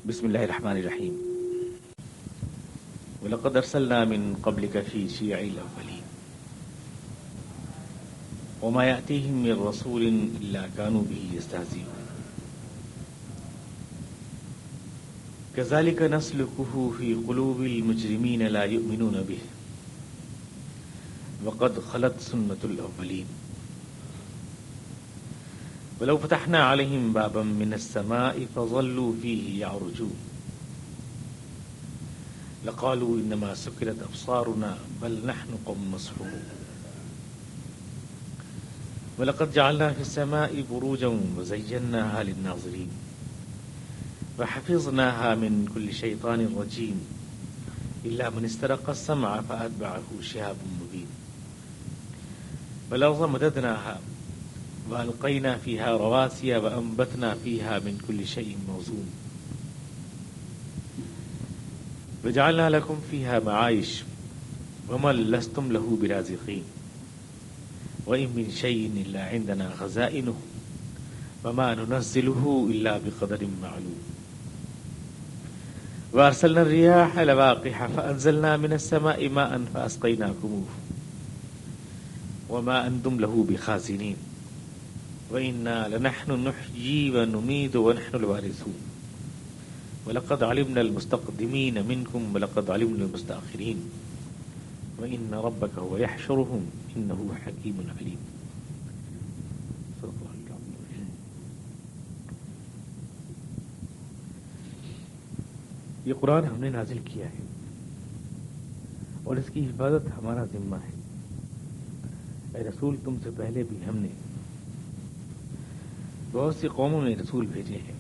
بسم الله الرحمن الرحيم. ولقد أرسلنا من قبلك في شيع الأولين وما يأتيهم من رسول إلا كانوا به يستهزئون كذلك نسلكه في قلوب المجرمين لا يؤمنون به وقد خلت سنة الأولين ولو فتحنا عليهم بابا من السماء فظلوا فيه يعرجون لقالوا إنما سكرت أبصارنا بل نحن قوم مسحورون ولقد جعلنا في السماء بروجا وزيناها للناظرين وحفظناها من كل شيطان رجيم إلا من استرق السمع فأتبعه شهاب مبين والأرض مددناها وألقينا فيها رواسي وأنبتنا فيها من كل شيء موزون وجعلنا لكم فيها معايش ومن لستم له برازقين وإن من شيء إلا عندنا خزائنه وما ننزله إلا بقدر معلوم وأرسلنا الرياح لواقح فأنزلنا من السماء ماء فأسقيناكموه وما أنتم له بخازنين وإنا لنحن نحيي ونميت ونحن الوارثون ولقد علمنا المستقدمين منكم ولقد علمنا المستأخرين وإن ربك هو يحشرهم إنه حكيم عليم. یہ قرآن ہم نے نازل کیا ہے اور اس کی حفاظت ہمارا ذمہ ہے. اے رسول تم سے پہلے بھی ہم نے بہت سی قوموں میں رسول بھیجے ہیں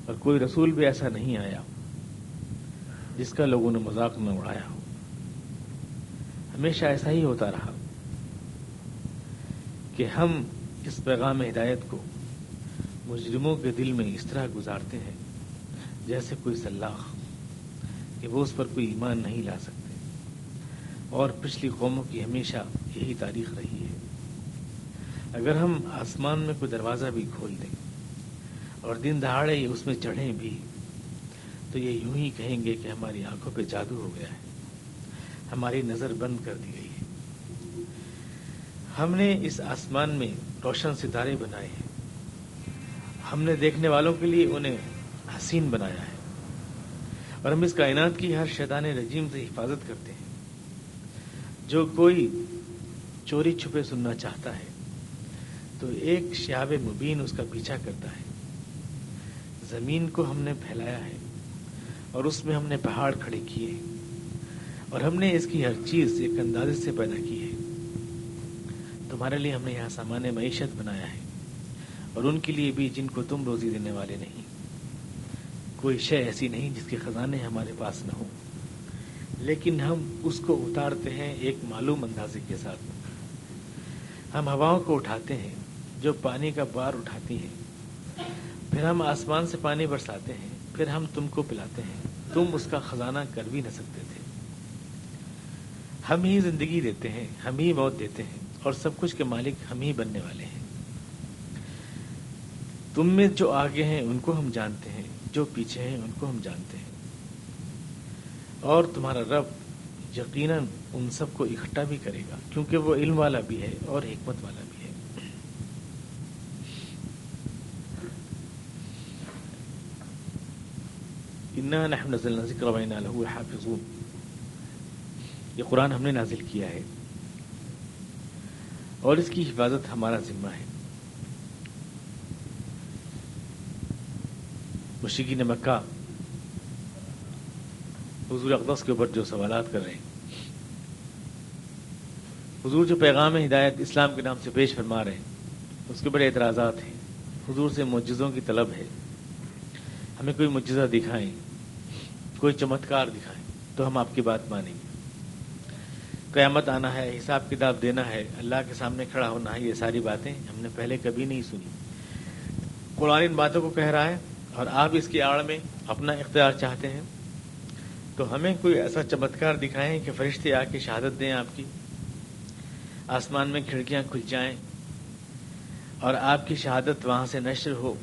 اور کوئی رسول بھی ایسا نہیں آیا جس کا لوگوں نے مذاق میں اڑایا ہو. ہمیشہ ایسا ہی ہوتا رہا کہ ہم اس پیغام ہدایت کو مجرموں کے دل میں اس طرح گزارتے ہیں جیسے کوئی سلاخ کہ وہ اس پر کوئی ایمان نہیں لا سکتے. اور پچھلی قوموں کی ہمیشہ یہی تاریخ رہی ہے. اگر ہم آسمان میں کوئی دروازہ بھی کھول دیں اور دن دہاڑے یہ اس میں چڑھیں بھی تو یہ یوں ہی کہیں گے کہ ہماری آنکھوں پہ جادو ہو گیا ہے, ہماری نظر بند کر دی گئی ہے. ہم نے اس آسمان میں روشن ستارے بنائے ہیں, ہم نے دیکھنے والوں کے لیے انہیں حسین بنایا ہے اور ہم اس کائنات کی ہر شیطان رجیم سے حفاظت کرتے ہیں. جو کوئی چوری چھپے سننا چاہتا ہے تو ایک شہاب مبین اس کا پیچھا کرتا ہے. زمین کو ہم نے پھیلایا ہے اور اس میں ہم نے پہاڑ کھڑے کیے اور ہم نے اس کی ہر چیز ایک اندازے سے پیدا کی ہے. تمہارے لیے ہم نے یہاں سامان معیشت بنایا ہے اور ان کے لیے بھی جن کو تم روزی دینے والے نہیں. کوئی شے ایسی نہیں جس کے خزانے ہمارے پاس نہ ہوں, لیکن ہم اس کو اتارتے ہیں ایک معلوم اندازے کے ساتھ. ہم ہواؤں کو اٹھاتے ہیں جو پانی کا بار اٹھاتی ہیں, پھر ہم آسمان سے پانی برساتے ہیں, پھر ہم تم کو پلاتے ہیں. تم اس کا خزانہ کر بھی نہ سکتے تھے. ہم ہی زندگی دیتے ہیں, ہم ہی موت دیتے ہیں اور سب کچھ کے مالک ہم ہی بننے والے ہیں. تم میں جو آگے ہیں ان کو ہم جانتے ہیں, جو پیچھے ہیں ان کو ہم جانتے ہیں. اور تمہارا رب یقیناً ان سب کو اکٹھا بھی کرے گا کیونکہ وہ علم والا بھی ہے اور حکمت والا بھی ہے. انا نحن نزلنا الذکر وانا له حافظون. یہ قرآن ہم نے نازل کیا ہے اور اس کی حفاظت ہمارا ذمہ ہے. مشرکین مکہ حضور اقدس کے اوپر جو سوالات کر رہے ہیں, حضور جو پیغام ہدایت اسلام کے نام سے پیش فرما رہے ہیں اس کے بڑے اعتراضات ہیں. حضور سے معجزوں کی طلب ہے, ہمیں کوئی معجزہ دکھائیں, کوئی چمتکار دکھائیں تو ہم آپ کی بات مانیں گے. قیامت آنا ہے, حساب کتاب دینا ہے, اللہ کے سامنے کھڑا ہونا ہے, یہ ساری باتیں ہم نے پہلے کبھی نہیں سنی. قرآن ان باتوں کو کہہ رہا ہے اور آپ اس کی آڑ میں اپنا اختیار چاہتے ہیں تو ہمیں کوئی ایسا چمتکار دکھائیں کہ فرشتے آ کے شہادت دیں آپ کی, آسمان میں کھڑکیاں کھل جائیں اور آپ کی شہادت وہاں سے نشر ہو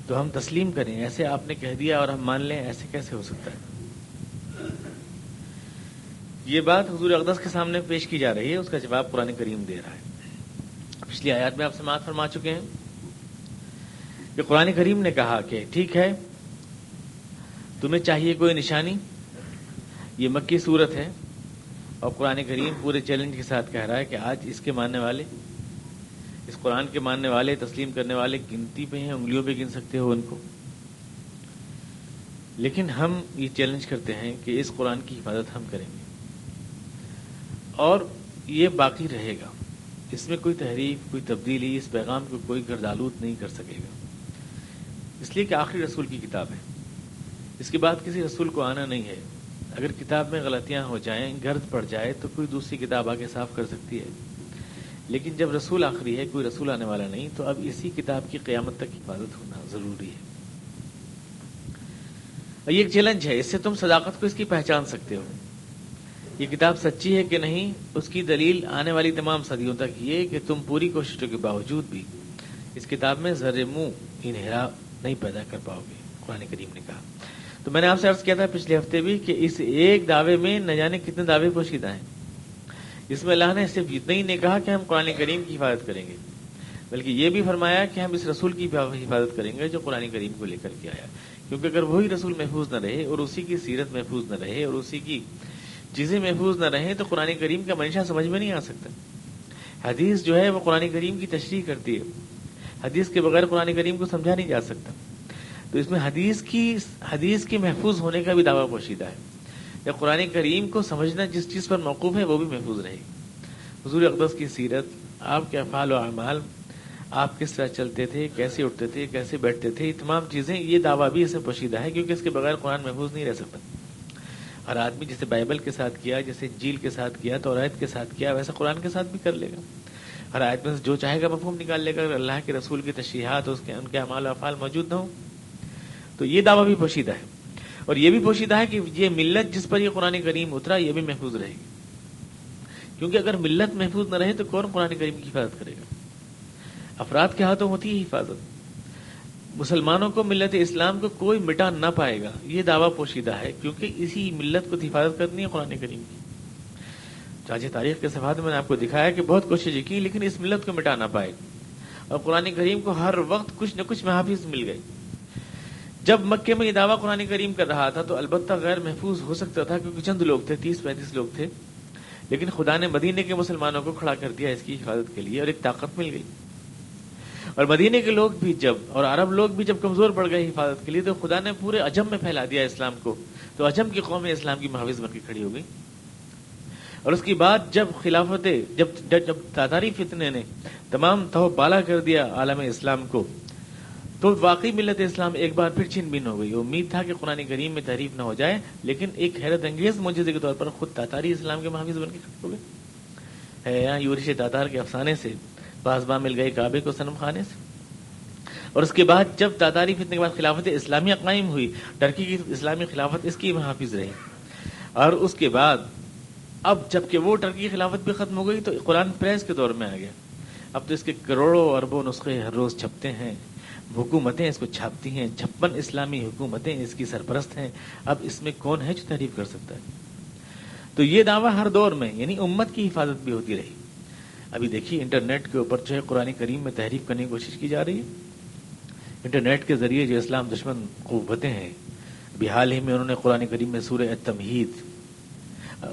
تو ہم تسلیم کریں ایسے آپ نے کہہ دیا اور ہم مان لیں، ایسے کیسے ہو سکتا ہے؟ یہ بات حضور اقدس کے سامنے پیش کی جا رہی ہے، اس کا جواب قرآن کریم دے رہا ہے۔ پچھلی آیات میں آپ سماعت فرما چکے ہیں کہ قرآن کریم نے کہا کہ ٹھیک ہے، تمہیں چاہیے کوئی نشانی۔ یہ مکی صورت ہے اور قرآن کریم پورے چیلنج کے ساتھ کہہ رہا ہے کہ آج اس کے ماننے والے، اس قرآن کے ماننے والے، تسلیم کرنے والے گنتی پہ ہیں، انگلیوں پہ گن سکتے ہو ان کو۔ لیکن ہم یہ چیلنج کرتے ہیں کہ اس قرآن کی حفاظت ہم کریں گے اور یہ باقی رہے گا، اس میں کوئی تحریف، کوئی تبدیلی، اس پیغام کو کوئی گردآلود نہیں کر سکے گا، اس لیے کہ آخری رسول کی کتاب ہے، اس کے بعد کسی رسول کو آنا نہیں ہے۔ اگر کتاب میں غلطیاں ہو جائیں، گرد پڑ جائے تو کوئی دوسری کتاب آگے صاف کر سکتی ہے، لیکن جب رسول آخری ہے، کوئی رسول آنے والا نہیں، تو اب اسی کتاب کی قیامت تک حفاظت ہونا ضروری ہے۔ اور یہ ایک چیلنج ہے، اس سے تم صداقت کو اس کی پہچان سکتے ہو، یہ کتاب سچی ہے کہ نہیں، اس کی دلیل آنے والی تمام صدیوں تک یہ کہ تم پوری کوششوں کے باوجود بھی اس کتاب میں ذرے منہ انحرا نہیں پیدا کر پاؤ گے، قرآن کریم نے کہا۔ تو میں نے آپ سے عرض کیا تھا پچھلے ہفتے بھی کہ اس ایک دعوے میں نہ جانے کتنے دعوے پوشیدہ ہیں۔ اس میں اللہ نے صرف اتنا ہی نہیں کہا کہ ہم قرآن کریم کی حفاظت کریں گے، بلکہ یہ بھی فرمایا کہ ہم اس رسول کی حفاظت کریں گے جو قرآن کریم کو لے کر کے آیا، کیونکہ اگر وہی رسول محفوظ نہ رہے اور اسی کی سیرت محفوظ نہ رہے اور اسی کی چیزیں محفوظ نہ رہیں تو قرآن کریم کا منشا سمجھ میں نہیں آ سکتا۔ حدیث جو ہے وہ قرآن کریم کی تشریح کرتی ہے، حدیث کے بغیر قرآن کریم کو سمجھا نہیں جا سکتا۔ تو اس میں حدیث کی محفوظ ہونے کا بھی دعویٰ پوشیدہ ہے، یا قرآن کریم کو سمجھنا جس چیز پر موقوف ہے وہ بھی محفوظ رہے گی۔ حضور اقدس کی سیرت، آپ کے افعال و اعمال، آپ کس طرح چلتے تھے، کیسے اٹھتے تھے، کیسے بیٹھتے تھے، یہ تمام چیزیں، یہ دعویٰ بھی اس میں پوشیدہ ہے، کیونکہ اس کے بغیر قرآن محفوظ نہیں رہ سکتا۔ ہر آدمی جیسے بائبل کے ساتھ کیا، جیسے انجیل کے ساتھ کیا، توریت کے ساتھ کیا، ویسا قرآن کے ساتھ بھی کر لے گا۔ ہر آیت میں سے جو چاہے گا مفہوم نکال لے گا، اگر اللہ کے رسول کی تشریحات ان کے اعمال و افعال موجود نہ ہوں تو یہ دعویٰ بھی پوشیدہ ہے۔ اور یہ بھی پوشیدہ ہے کہ یہ ملت جس پر یہ قرآن کریم اترا یہ بھی محفوظ رہے گی، کیونکہ اگر ملت محفوظ نہ رہے تو کون قرآن کریم کی حفاظت کرے گا؟ افراد کے ہاتھوں ہوتی ہے حفاظت، مسلمانوں کو، ملت اسلام کو کوئی مٹا نہ پائے گا، یہ دعویٰ پوشیدہ ہے، کیونکہ اسی ملت کو حفاظت کرنی ہے قرآن کریم کی۔ چاچے تاریخ کے صفحات میں نے آپ کو دکھایا کہ بہت کوششیں کی لیکن اس ملت کو مٹا نہ پائے، اور قرآن کریم کو ہر وقت کچھ نہ کچھ محافظ مل گئے۔ جب مکے میں یہ دعویٰ قرآن کریم کر رہا تھا تو البتہ غیر محفوظ ہو سکتا تھا، کیونکہ چند لوگ تھے، 30-35 لوگ تھے، لیکن خدا نے مدینے کے مسلمانوں کو کھڑا کر دیا اس کی حفاظت کے لیے، اور ایک طاقت مل گئی۔ اور مدینے کے لوگ بھی جب، اور عرب لوگ بھی جب کمزور پڑ گئے حفاظت کے لیے، تو خدا نے پورے عجم میں پھیلا دیا اسلام کو، تو عجم کی قوم اسلام کی محافظ بن کے کھڑی ہو گئی۔ اور اس کے بعد جب تاتاری فتنے نے تمام تہو بالا کر دیا عالم اسلام کو، تو واقعی ملت اسلام ایک بار پھر چھن بین ہو گئی۔ امید تھا کہ قرآن کریم میں تحریف نہ ہو جائے، لیکن ایک حیرت انگیز معجزے کے طور پر خود تاتاری اسلام کے محافظ بن کے کھڑے ہو گئے۔ ہے یہاں یورش تاتار کے افسانے سے پاسباں مل گئے کعبے کو صنم خانے سے۔ اور اس کے بعد جب تاتاری فتنے کے بعد خلافت اسلامیہ قائم ہوئی، ٹرکی کی اسلامی خلافت اس کی محافظ رہی، اور اس کے بعد اب جب کہ وہ ٹرکی کی خلافت بھی ختم ہو گئی تو قرآن پریس کے دور میں آ گیا۔ اب تو اس کے کروڑوں اربوں نسخے ہر روز چھپتے ہیں، حکومتیں اس کو چھاپتی ہیں، 56 اسلامی حکومتیں اس کی سرپرست ہیں۔ اب اس میں کون ہے جو تحریف کر سکتا ہے؟ تو یہ دعویٰ ہر دور میں، یعنی امت کی حفاظت بھی ہوتی رہی۔ ابھی دیکھیے انٹرنیٹ کے اوپر جو ہے قرآن کریم میں تحریف کرنے کی کوشش کی جا رہی ہے۔ انٹرنیٹ کے ذریعے جو اسلام دشمن قوتیں ہیں، ابھی حال ہی میں انہوں نے قرآن کریم میں سورہ التمہید،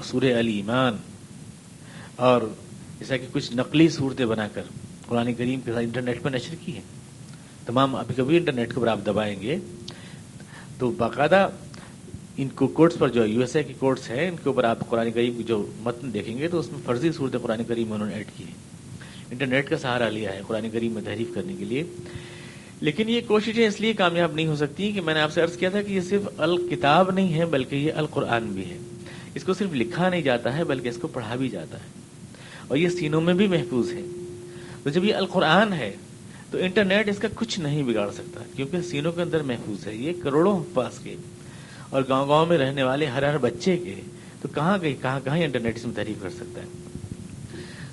سورہ الایمان اور جیسا کہ کچھ نقلی صورتیں بنا کر قرآن کریم کے ساتھ انٹرنیٹ پر نشر کی ہیں۔ تمام ابھی کبھی انٹرنیٹ کے اوپر آپ دبائیں گے تو باقاعدہ ان کو کوڈز پر جو یو ایس اے کی کوڈز ہیں، ان کے اوپر آپ قرآن کریم کی جو متن دیکھیں گے تو اس میں فرضی صورت قرآن کریم انہوں نے ایڈ کی ہے۔ انٹرنیٹ کا سہارا لیا ہے قرآن کریم میں تحریف کرنے کے لیے، لیکن یہ کوششیں اس لیے کامیاب نہیں ہو سکتی کہ میں نے آپ سے عرض کیا تھا کہ یہ صرف الکتاب نہیں ہے بلکہ یہ القرآن بھی ہے۔ اس کو صرف لکھا نہیں جاتا ہے بلکہ اس کو پڑھا بھی جاتا ہے، اور یہ سینوں میں بھی محفوظ ہے۔ تو جب یہ القرآن ہے تو انٹرنیٹ اس کا کچھ نہیں بگاڑ سکتا، کیونکہ سینوں کے اندر محفوظ ہے۔ یہ کروڑوں حفاظ کے اور گاؤں گاؤں میں رہنے والے ہر بچے کے، تو کہاں انٹرنیٹ اس میں تحریف کر سکتا ہے؟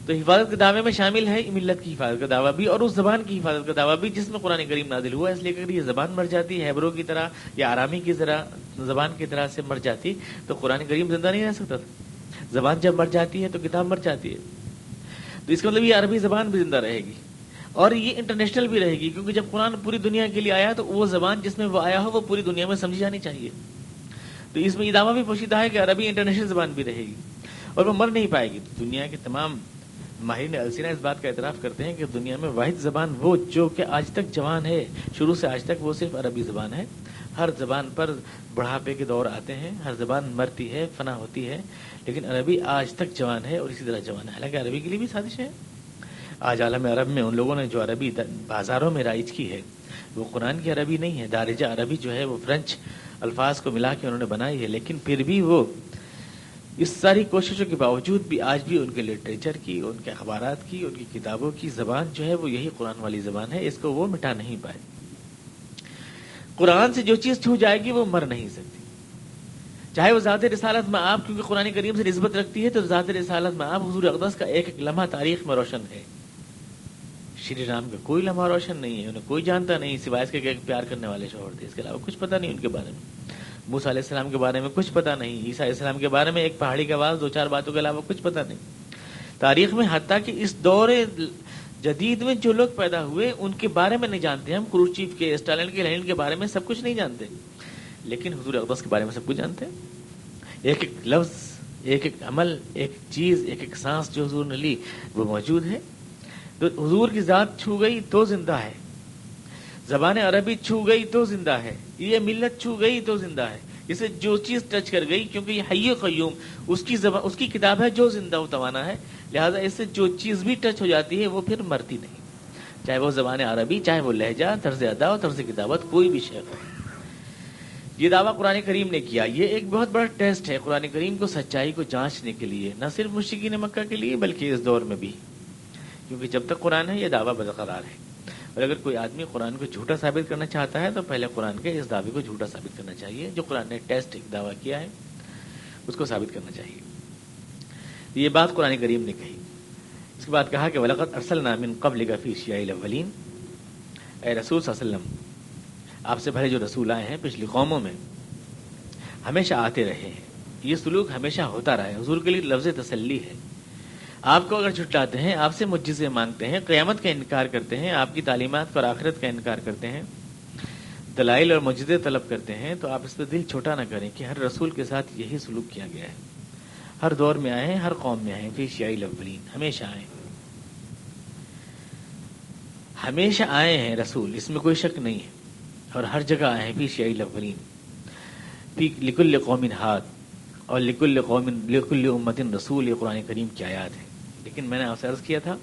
تو حفاظت کے دعوے میں شامل ہے ملت کی حفاظت کا دعویٰ بھی اور اس زبان کی حفاظت کا دعویٰ بھی جس میں قرآن کریم نازل ہوا. اس لیے اگر یہ زبان مر جاتی ہے ہیبرو کی طرح یا آرامی کی طرح زبان کی طرح سے مر جاتی تو قرآن کریم زندہ نہیں رہ سکتا تھا. زبان جب مر جاتی ہے تو کتاب مر جاتی ہے. تو اس کا مطلب یہ عربی زبان بھی زندہ رہے گی اور یہ انٹرنیشنل بھی رہے گی, کیونکہ جب قرآن پوری دنیا کے لیے آیا تو وہ زبان جس میں وہ آیا ہو وہ پوری دنیا میں سمجھی جانی چاہیے. تو اس میں یہ دعویٰ بھی پوشیدہ ہے کہ عربی انٹرنیشنل زبان بھی رہے گی اور وہ مر نہیں پائے گی. دنیا کے تمام ماہرین السنہ اس بات کا اعتراف کرتے ہیں کہ دنیا میں واحد زبان وہ جو کہ آج تک جوان ہے, شروع سے آج تک, وہ صرف عربی زبان ہے. ہر زبان پر بڑھاپے کے دور آتے ہیں, ہر زبان مرتی ہے, فنا ہوتی ہے, لیکن عربی آج تک جوان ہے اور اسی طرح جوان ہے. حالانکہ عربی کے لیے بھی سازش ہے. آج عالم عرب میں ان لوگوں نے جو عربی بازاروں میں رائج کی ہے وہ قرآن کی عربی نہیں ہے. دارجہ عربی جو ہے وہ فرینچ الفاظ کو ملا کے انہوں نے بنائی ہے, لیکن پھر بھی وہ اس ساری کوششوں کے باوجود بھی آج بھی ان کے لٹریچر کی, ان کے اخبارات کی, ان کی کتابوں کی زبان جو ہے وہ یہی قرآن والی زبان ہے. اس کو وہ مٹا نہیں پائے. قرآن سے جو چیز چھو جائے گی وہ مر نہیں سکتی, چاہے وہ ذات رسالت میں آپ, کیونکہ قرآن کریم سے نسبت رکھتی ہے تو ذات رسالت میں آپ حضور اقدس کا ایک ایک لمحہ تاریخ میں روشن ہے. شری رام کا کوئی لمحہ روشن نہیں ہے, انہیں کوئی جانتا نہیں سوائے اس کے کہ ایک پیار کرنے والے شوہر تھے, اس کے علاوہ کچھ پتہ نہیں ان کے بارے میں. موسیٰ علیہ السلام کے بارے میں کچھ پتہ نہیں, عیسیٰ علیہ السلام کے بارے میں ایک پہاڑی کا آواز, 2-4 باتوں کے علاوہ کچھ پتہ نہیں تاریخ میں. حتیٰ کہ اس دور جدید میں جو لوگ پیدا ہوئے ان کے بارے میں نہیں جانتے. ہم کروشچیف کے, اسٹالن کے, لینن کے بارے میں سب کچھ نہیں جانتے, لیکن حضور اقدس کے بارے میں سب کچھ جانتے ہیں. ایک ایک لفظ, ایک ایک عمل, ایک چیز, ایک ایک سانس جو حضور نے لی وہ موجود ہے. تو حضور کی ذات چھو گئی تو زندہ ہے, زبان عربی چھو گئی تو زندہ ہے, یہ ملت چھو گئی تو زندہ ہے. اسے جو چیز ٹچ کر گئی, کیونکہ یہ حی قیوم اس کی زبان, اس کی کتاب ہے جو زندہ و توانا ہے, لہٰذا اس سے جو چیز بھی ٹچ ہو جاتی ہے وہ پھر مرتی نہیں, چاہے وہ زبان عربی, چاہے وہ لہجہ, طرز ادا اور طرز کتابت, کوئی بھی شے ہو. یہ دعویٰ قرآن کریم نے کیا. یہ ایک بہت بڑا ٹیسٹ ہے قرآن کریم کو سچائی کو جانچنے کے لیے, نہ صرف مشرکین مکہ کے لیے بلکہ اس دور میں بھی, کیونکہ جب تک قرآن ہے یہ دعویٰ برقرار ہے. اور اگر کوئی آدمی قرآن کو جھوٹا ثابت کرنا چاہتا ہے تو پہلے قرآن کے اس دعوے کو جھوٹا ثابت کرنا چاہیے. جو قرآن نے ٹیسٹ ایک دعویٰ کیا ہے اس کو ثابت کرنا چاہیے. یہ بات قرآن کریم نے کہی. اس کے بعد کہا کہ وَلَقَدْ أَرْسَلْنَا مِن قَبْلِكَ فِي شِيَعِ الْأَوَّلِينَ, اے رسول صلی اللہ علیہ وسلم, آپ سے پہلے جو رسول آئے ہیں پچھلی قوموں میں ہمیشہ آتے رہے ہیں. یہ سلوک ہمیشہ ہوتا رہا ہے. حضور کے لیے لفظ تسلی ہے. آپ کو اگر جھٹلاتے ہیں, آپ سے معجزے مانگتے ہیں, قیامت کا انکار کرتے ہیں, آپ کی تعلیمات اور آخرت کا انکار کرتے ہیں, دلائل اور معجزے طلب کرتے ہیں, تو آپ اس پہ دل چھوٹا نہ کریں کہ ہر رسول کے ساتھ یہی سلوک کیا گیا ہے. ہر دور میں آئے ہیں, ہر قوم میں آئے ہیں, فی شیع الاولین, ہمیشہ آئے ہیں, ہمیشہ آئے ہیں رسول, اس میں کوئی شک نہیں ہے. اور ہر جگہ آئے ہیں فی شیع الاولین, فی لکل قوم ہاد, اور لکل قوم لکل امت رسول, یہ قرآن کریم کی آیات ہے. لیکن میں نے آپ سے عرض کیا تھا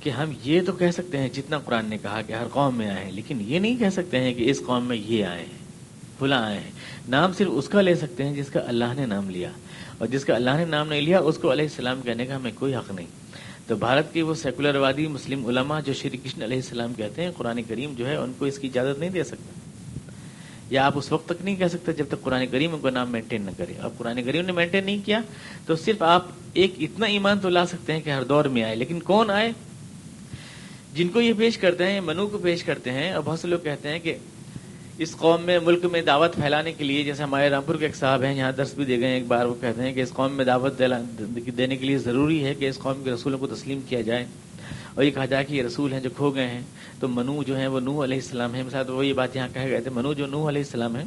کہ ہم یہ تو کہہ سکتے ہیں جتنا قرآن نے کہا کہ ہر قوم میں آئے ہیں, لیکن یہ نہیں کہہ سکتے ہیں کہ اس قوم میں یہ آئے ہیں, فلاں آئے ہیں. نام صرف اس کا لے سکتے ہیں جس کا اللہ نے نام لیا, اور جس کا اللہ نے نام نہیں لیا اس کو علیہ السلام کہنے کا ہمیں کوئی حق نہیں. تو بھارت کے وہ سیکولر وادی مسلم علماء جو شری کرشن علیہ السلام کہتے ہیں, قرآن کریم جو ہے ان کو اس کی اجازت نہیں دے سکتا, یا آپ اس وقت تک نہیں کہہ سکتے جب تک قرآن کریم ان کا نام مینٹین نہ کرے. اب قرآن کریم نے مینٹین نہیں کیا تو صرف آپ ایک اتنا ایمان تو لا سکتے ہیں کہ ہر دور میں آئے. لیکن کون آئے؟ جن کو یہ پیش کرتے ہیں, منو کو پیش کرتے ہیں. اور بہت سے لوگ کہتے ہیں کہ اس قوم میں, ملک میں دعوت پھیلانے کے لیے, جیسے ہمارے رامپور کے ایک صاحب ہیں, یہاں درس بھی دے گئے ایک بار, وہ کہتے ہیں کہ اس قوم میں دعوت دینے کے لیے ضروری ہے کہ اس قوم کے رسولوں کو تسلیم کیا جائے, اور یہ کہا جائے کہ یہ رسول ہیں جو کھو گئے ہیں. تو منو جو ہیں وہ نوح علیہ السلام ہیں. مثلا تو وہ یہ بات یہاں کہے گئے تھے, منو جو نوح علیہ السلام ہیں.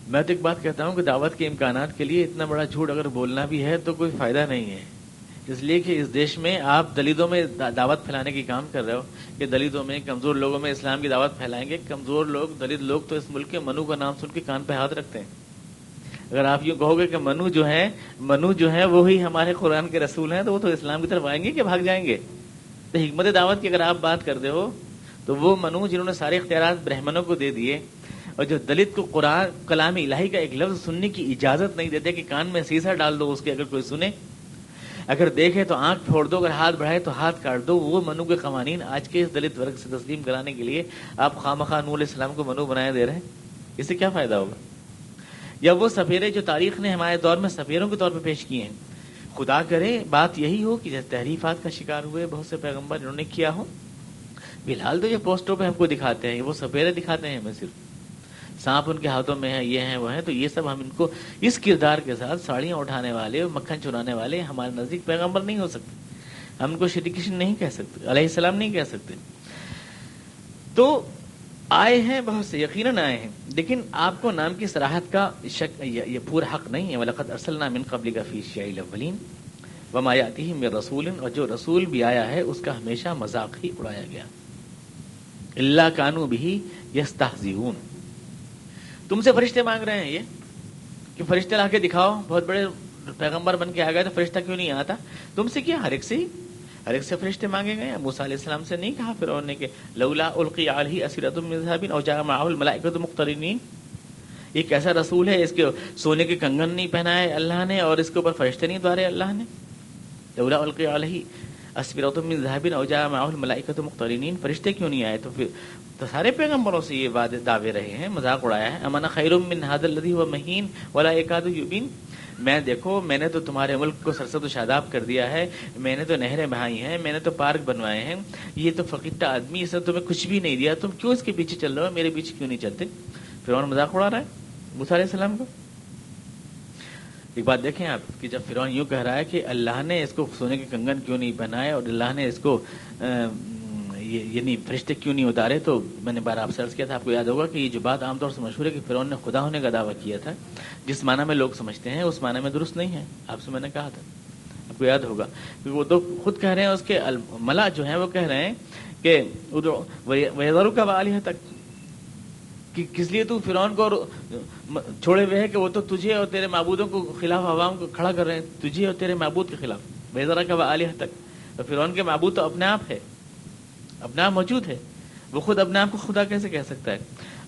میں تو ایک بات کہتا ہوں کہ دعوت کے امکانات کے لیے اتنا بڑا جھوٹ اگر بولنا بھی ہے تو کوئی فائدہ نہیں ہے, اس لیے کہ اس دیش میں آپ دلتوں میں دعوت پھیلانے کی کام کر رہے ہو کہ دلتوں میں, کمزور لوگوں میں اسلام کی دعوت پھیلائیں گے. کمزور لوگ, دلت لوگ تو اس ملک کے منو کا نام سن کے کان پہ ہاتھ رکھتے ہیں. اگر آپ یوں کہو گے کہ منو جو ہے وہی ہمارے قرآن کے رسول ہیں, تو وہ تو اسلام کی طرف آئیں گے کہ بھاگ جائیں گے. تو حکمت دعوت کی اگر آپ بات کرتے ہو تو وہ منو جنہوں نے سارے اختیارات برہمنوں کو دے دیے, اور جو دلت کو قرآن کلام الہی کا ایک لفظ سننے کی اجازت نہیں دیتے کہ کان میں سیسا ڈال دو اس کے, اگر کوئی سنے, اگر دیکھے تو آنکھ پھوڑ دو, اگر ہاتھ بڑھائے تو ہاتھ کاٹ دو, وہ منو کے قوانین آج کے اس دلت ورگ سے تسلیم کرانے کے لیے آپ خواہ نوح علیہ السلام کو منو بنائے دے رہے ہیں, اس سے کیا فائدہ ہوگا؟ یا وہ سفیرے جو تاریخ نے ہمارے دور میں سفیروں کے طور پہ پیش کیے ہیں, خدا کرے بات یہی ہو کہ جیسے تحریفات کا شکار ہوئے بہت سے پیغمبر انہوں نے کیا ہو. فی الحال تو یہ پوسٹروں پہ ہم کو دکھاتے ہیں، وہ سپیرے دکھاتے ہیں ہمیں، صرف سانپ ان کے ہاتھوں میں ہے، یہ ہیں وہ ہیں، تو یہ سب ہم ان کو اس کردار کے ساتھ ساڑیاں اٹھانے والے، مکھن چرانے والے ہمارے نزدیک پیغمبر نہیں ہو سکتے. ہم ان کو شری کرشن نہیں کہہ سکتے، علیہ السلام نہیں کہہ سکتے. تو آئے ہیں بہت سے، یقیناً آئے ہیں، لیکن آپ کو نام کی صراحت کا شک یہ پورا حق نہیں ہے. وَلَقَدْ أَرْسَلْنَا مِن قَبْلِكَ فِي شِيَعِ الْأَوَّلِينَ وَمَا يَأْتِيهِم مِّن رَّسُولٍ، اور جو رسول بھی آیا ہے اس کا ہمیشہ مذاق ہی اڑایا گیا. إِلَّا كَانُوا بِهِ يَسْتَهْزِئُونَ. تم سے فرشتے مانگ رہے ہیں یہ کہ فرشتے لا کے دکھاؤ، بہت بڑے پیغمبر بن کے آ گئے تو فرشتہ کیوں نہیں آتا؟ تم سے کیا، ہر ایک سے فرشتے مانگے گئے. موسیٰ علیہ السلام سے نہیں کہا فرعون نے کہ لولا القی علیہ اسورۃ من ذہب او جاء معه الملائکۃ مقترنین، یہ کیسا رسول ہے، اس کے سونے کے کنگن نہیں پہنائے اللہ نے اور اس کے اوپر فرشتے نہیں اتارے اللہ نے. لولا القی علیہ اسورۃ من ذہب او جاء معه الملائکۃ مقترنین، فرشتے کیوں نہیں آئے؟ تو پھر تو سارے پیغمبروں سے یہ دعوے رہے ہیں، مذاق اڑایا ہے. امانا خیر من ھذا الذی هو مہین ولا یکاد یبین، میں نے تو تمہارے ملک کو سرسبز و شاداب کر دیا ہے، میں نے تو نہریں بہائی ہیں، میں نے تو پارک بنوائے ہیں، یہ تو فقیرہ آدمی، اس نے تمہیں کچھ بھی نہیں دیا، تم کیوں اس کے پیچھے چل رہے ہو، میرے پیچھے کیوں نہیں چلتے؟ فرعون مذاق اڑا رہا ہے موسیٰ علیہ السلام کو. ایک بات دیکھیں آپ کہ جب فرعون یوں کہہ رہا ہے کہ اللہ نے اس کو سونے کے کنگن کیوں نہیں پہنائے اور اللہ نے اس کو یعنی فرشتے کیوں نہیں اتارے، تو میں نے بار آپ سے عرض کیا تھا، آپ کو یاد ہوگا کہ یہ جو بات عام طور سے مشہور ہے کہ فرعون نے خدا ہونے کا دعویٰ کیا تھا، جس معنی میں لوگ سمجھتے ہیں اس معنی میں درست نہیں ہے. آپ سے میں نے کہا تھا، آپ کو یاد ہوگا، کیونکہ وہ تو خود کہہ رہے ہیں، اس کے ملا جو ہیں وہ کہہ رہے ہیں کہ وَيَذَرُكَ وَآلِهَتَكَ، کہ کس لیے تو فرعون کو چھوڑے ہوئے ہے کہ وہ تو تجھے اور تیرے معبودوں کو خلاف عوام کو کھڑا کر رہے ہیں، تجھے اور تیرے معبود کے خلاف. وَيَذَرَكَ وَآلِهَتَكَ، تو فرعون کے معبود تو اپنے آپ ہے، اپنا موجود ہے، وہ خود اپنے آپ کو خدا کیسے کہہ سکتا ہے؟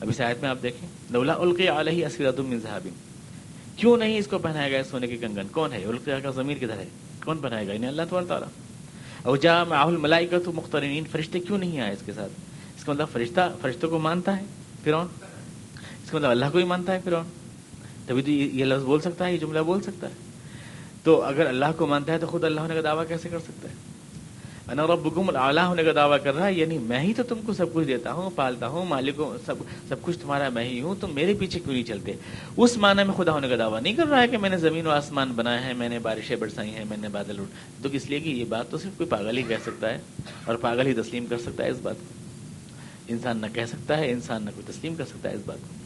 اب اس آیت میں آپ دیکھیں، لولا القی علیہ اسورۃ من ذہب، کیوں نہیں اس کو پہنایا گیا سونے کے کنگن؟ کون ہے القی کا ضمیر کدھر ہے؟ کون پہنائے گا؟ انہیں اللہ تبارک تعالیٰ. او جاء معه الملائکۃ مقترنین، فرشتے کیوں نہیں آئے اس کے ساتھ؟ اس کا مطلب فرشتوں کو مانتا ہے فرعون، اس کا مطلب اللہ کو ہی مانتا ہے فرعون، تبھی تو یہ لفظ بول سکتا ہے، یہ جملہ بول سکتا ہے. تو اگر اللہ کو مانتا ہے تو خود اللہ ہونے کا دعویٰ کیسے کر سکتا ہے؟ انا ربکم الاعلیٰ ہونے کا دعویٰ کر رہا ہے، یعنی میں ہی تو تم کو سب کچھ دیتا ہوں، پالتا ہوں، مالک ہوں، سب کچھ تمہارا میں ہی ہوں، تم میرے پیچھے کیوں نہیں چلتے؟ اس معنی میں خدا ہونے کا دعویٰ نہیں کر رہا ہے کہ میں نے زمین و آسمان بنائے ہیں، میں نے بارشیں برسائی ہیں، میں نے بادل تو اس لیے کہ یہ بات تو صرف کوئی پاگل ہی کہہ سکتا ہے اور پاگل ہی تسلیم کر سکتا ہے اس بات کو. انسان نہ کہہ سکتا ہے، انسان نہ کوئی تسلیم کر سکتا ہے اس بات کو.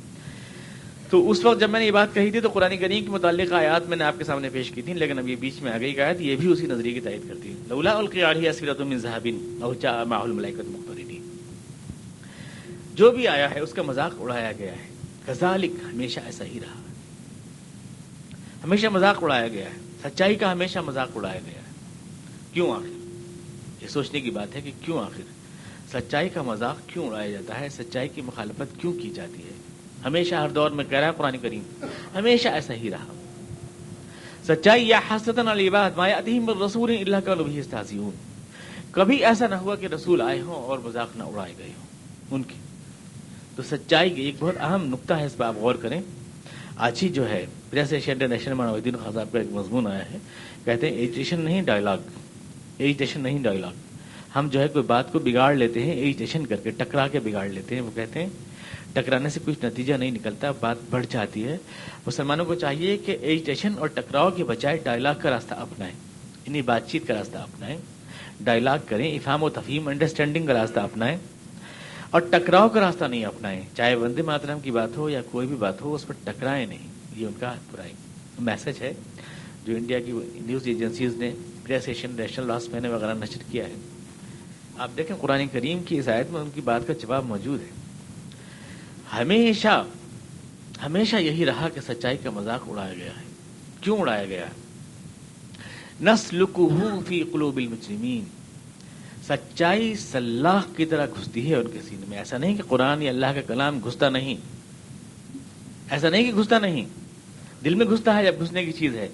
تو اس وقت جب میں نے یہ بات کہی تھی تو قرآن کریم کے متعلق آیات میں نے آپ کے سامنے پیش کی تھی، لیکن اب یہ بیچ میں آ گئی آیت، یہ بھی اسی نظریے کی تائید کرتی ہے. لولا القی علیہ اسورۃ من ذہب او جاء معه الملائکۃ مقترنین، جو بھی آیا ہے اس کا مذاق اڑایا گیا ہے. کذالک، ہمیشہ ایسا ہی رہا، ہمیشہ مذاق اڑایا گیا ہے، سچائی کا ہمیشہ مذاق اڑایا گیا ہے. کیوں آخر؟ یہ سوچنے کی بات ہے کہ کیوں آخر سچائی کا مذاق کیوں اڑایا جاتا ہے، سچائی کی مخالفت کیوں کی جاتی ہے؟ ہمیشہ ہر دور میں کہہ رہا ہے قرآن کریم، ہمیشہ ایسا ہی رہا. سچائی یا حسرتاً علی العباد ما یأتیہم من رسول الا کانوا بہ یستہزئون، کبھی ایسا نہ ہوا کہ رسول آئے ہوں اور مذاق نہ اڑائے گئے ہوں ان کی. تو سچائی کی ایک بہت اہم نقطہ ہے، اس پہ آپ غور کریں. آج ہی جو ہے پریس ایشیا انٹرنیشنل میں نوید الدین خان صاحب کا ایک مضمون آیا ہے، کہتے ہیں ایجیٹیشن نہیں ڈائلاگ، ایجیٹیشن نہیں ڈائلاگ. ہم جو ہے کوئی بات کو بگاڑ لیتے ہیں ایجیٹیشن کر کے، ٹکرا کے بگاڑ لیتے ہیں. وہ کہتے ہیں ٹکرانے سے کچھ نتیجہ نہیں نکلتا، بات بڑھ جاتی ہے. مسلمانوں کو چاہیے کہ ایجیٹیشن اور ٹکراؤ کے بجائے ڈائلاگ کا راستہ اپنائیں، انہیں بات چیت کا راستہ اپنائیں، ڈائلاگ کریں، افہام و تفہیم انڈرسٹینڈنگ کا راستہ اپنائیں اور ٹکراؤ کا راستہ نہیں اپنائیں. چاہے وندے ماترم کی بات ہو یا کوئی بھی بات ہو، اس پر ٹکرائیں نہیں. یہ ان کا پورا میسج ہے جو انڈیا کی نیوز ایجنسیز نے پریس ایشین نیشنل لاس میں نے وغیرہ نشر کیا ہے. آپ دیکھیں قرآن کریم کی اس آیت میں ان کی بات کا جواب موجود ہے. ہمیشہ ہمیشہ یہی رہا کہ سچائی کا مذاق اڑایا گیا ہے. کیوں اڑایا گیا ہے؟ نسلکہ فی قلوب المجرمین، سچائی سلاخ کی طرح گھستی ہے ان کے سینے میں. ایسا نہیں کہ قرآن یا اللہ کا کلام گھستا نہیں، ایسا نہیں کہ گھستا نہیں، دل میں گھستا ہے جب گھسنے کی چیز ہے.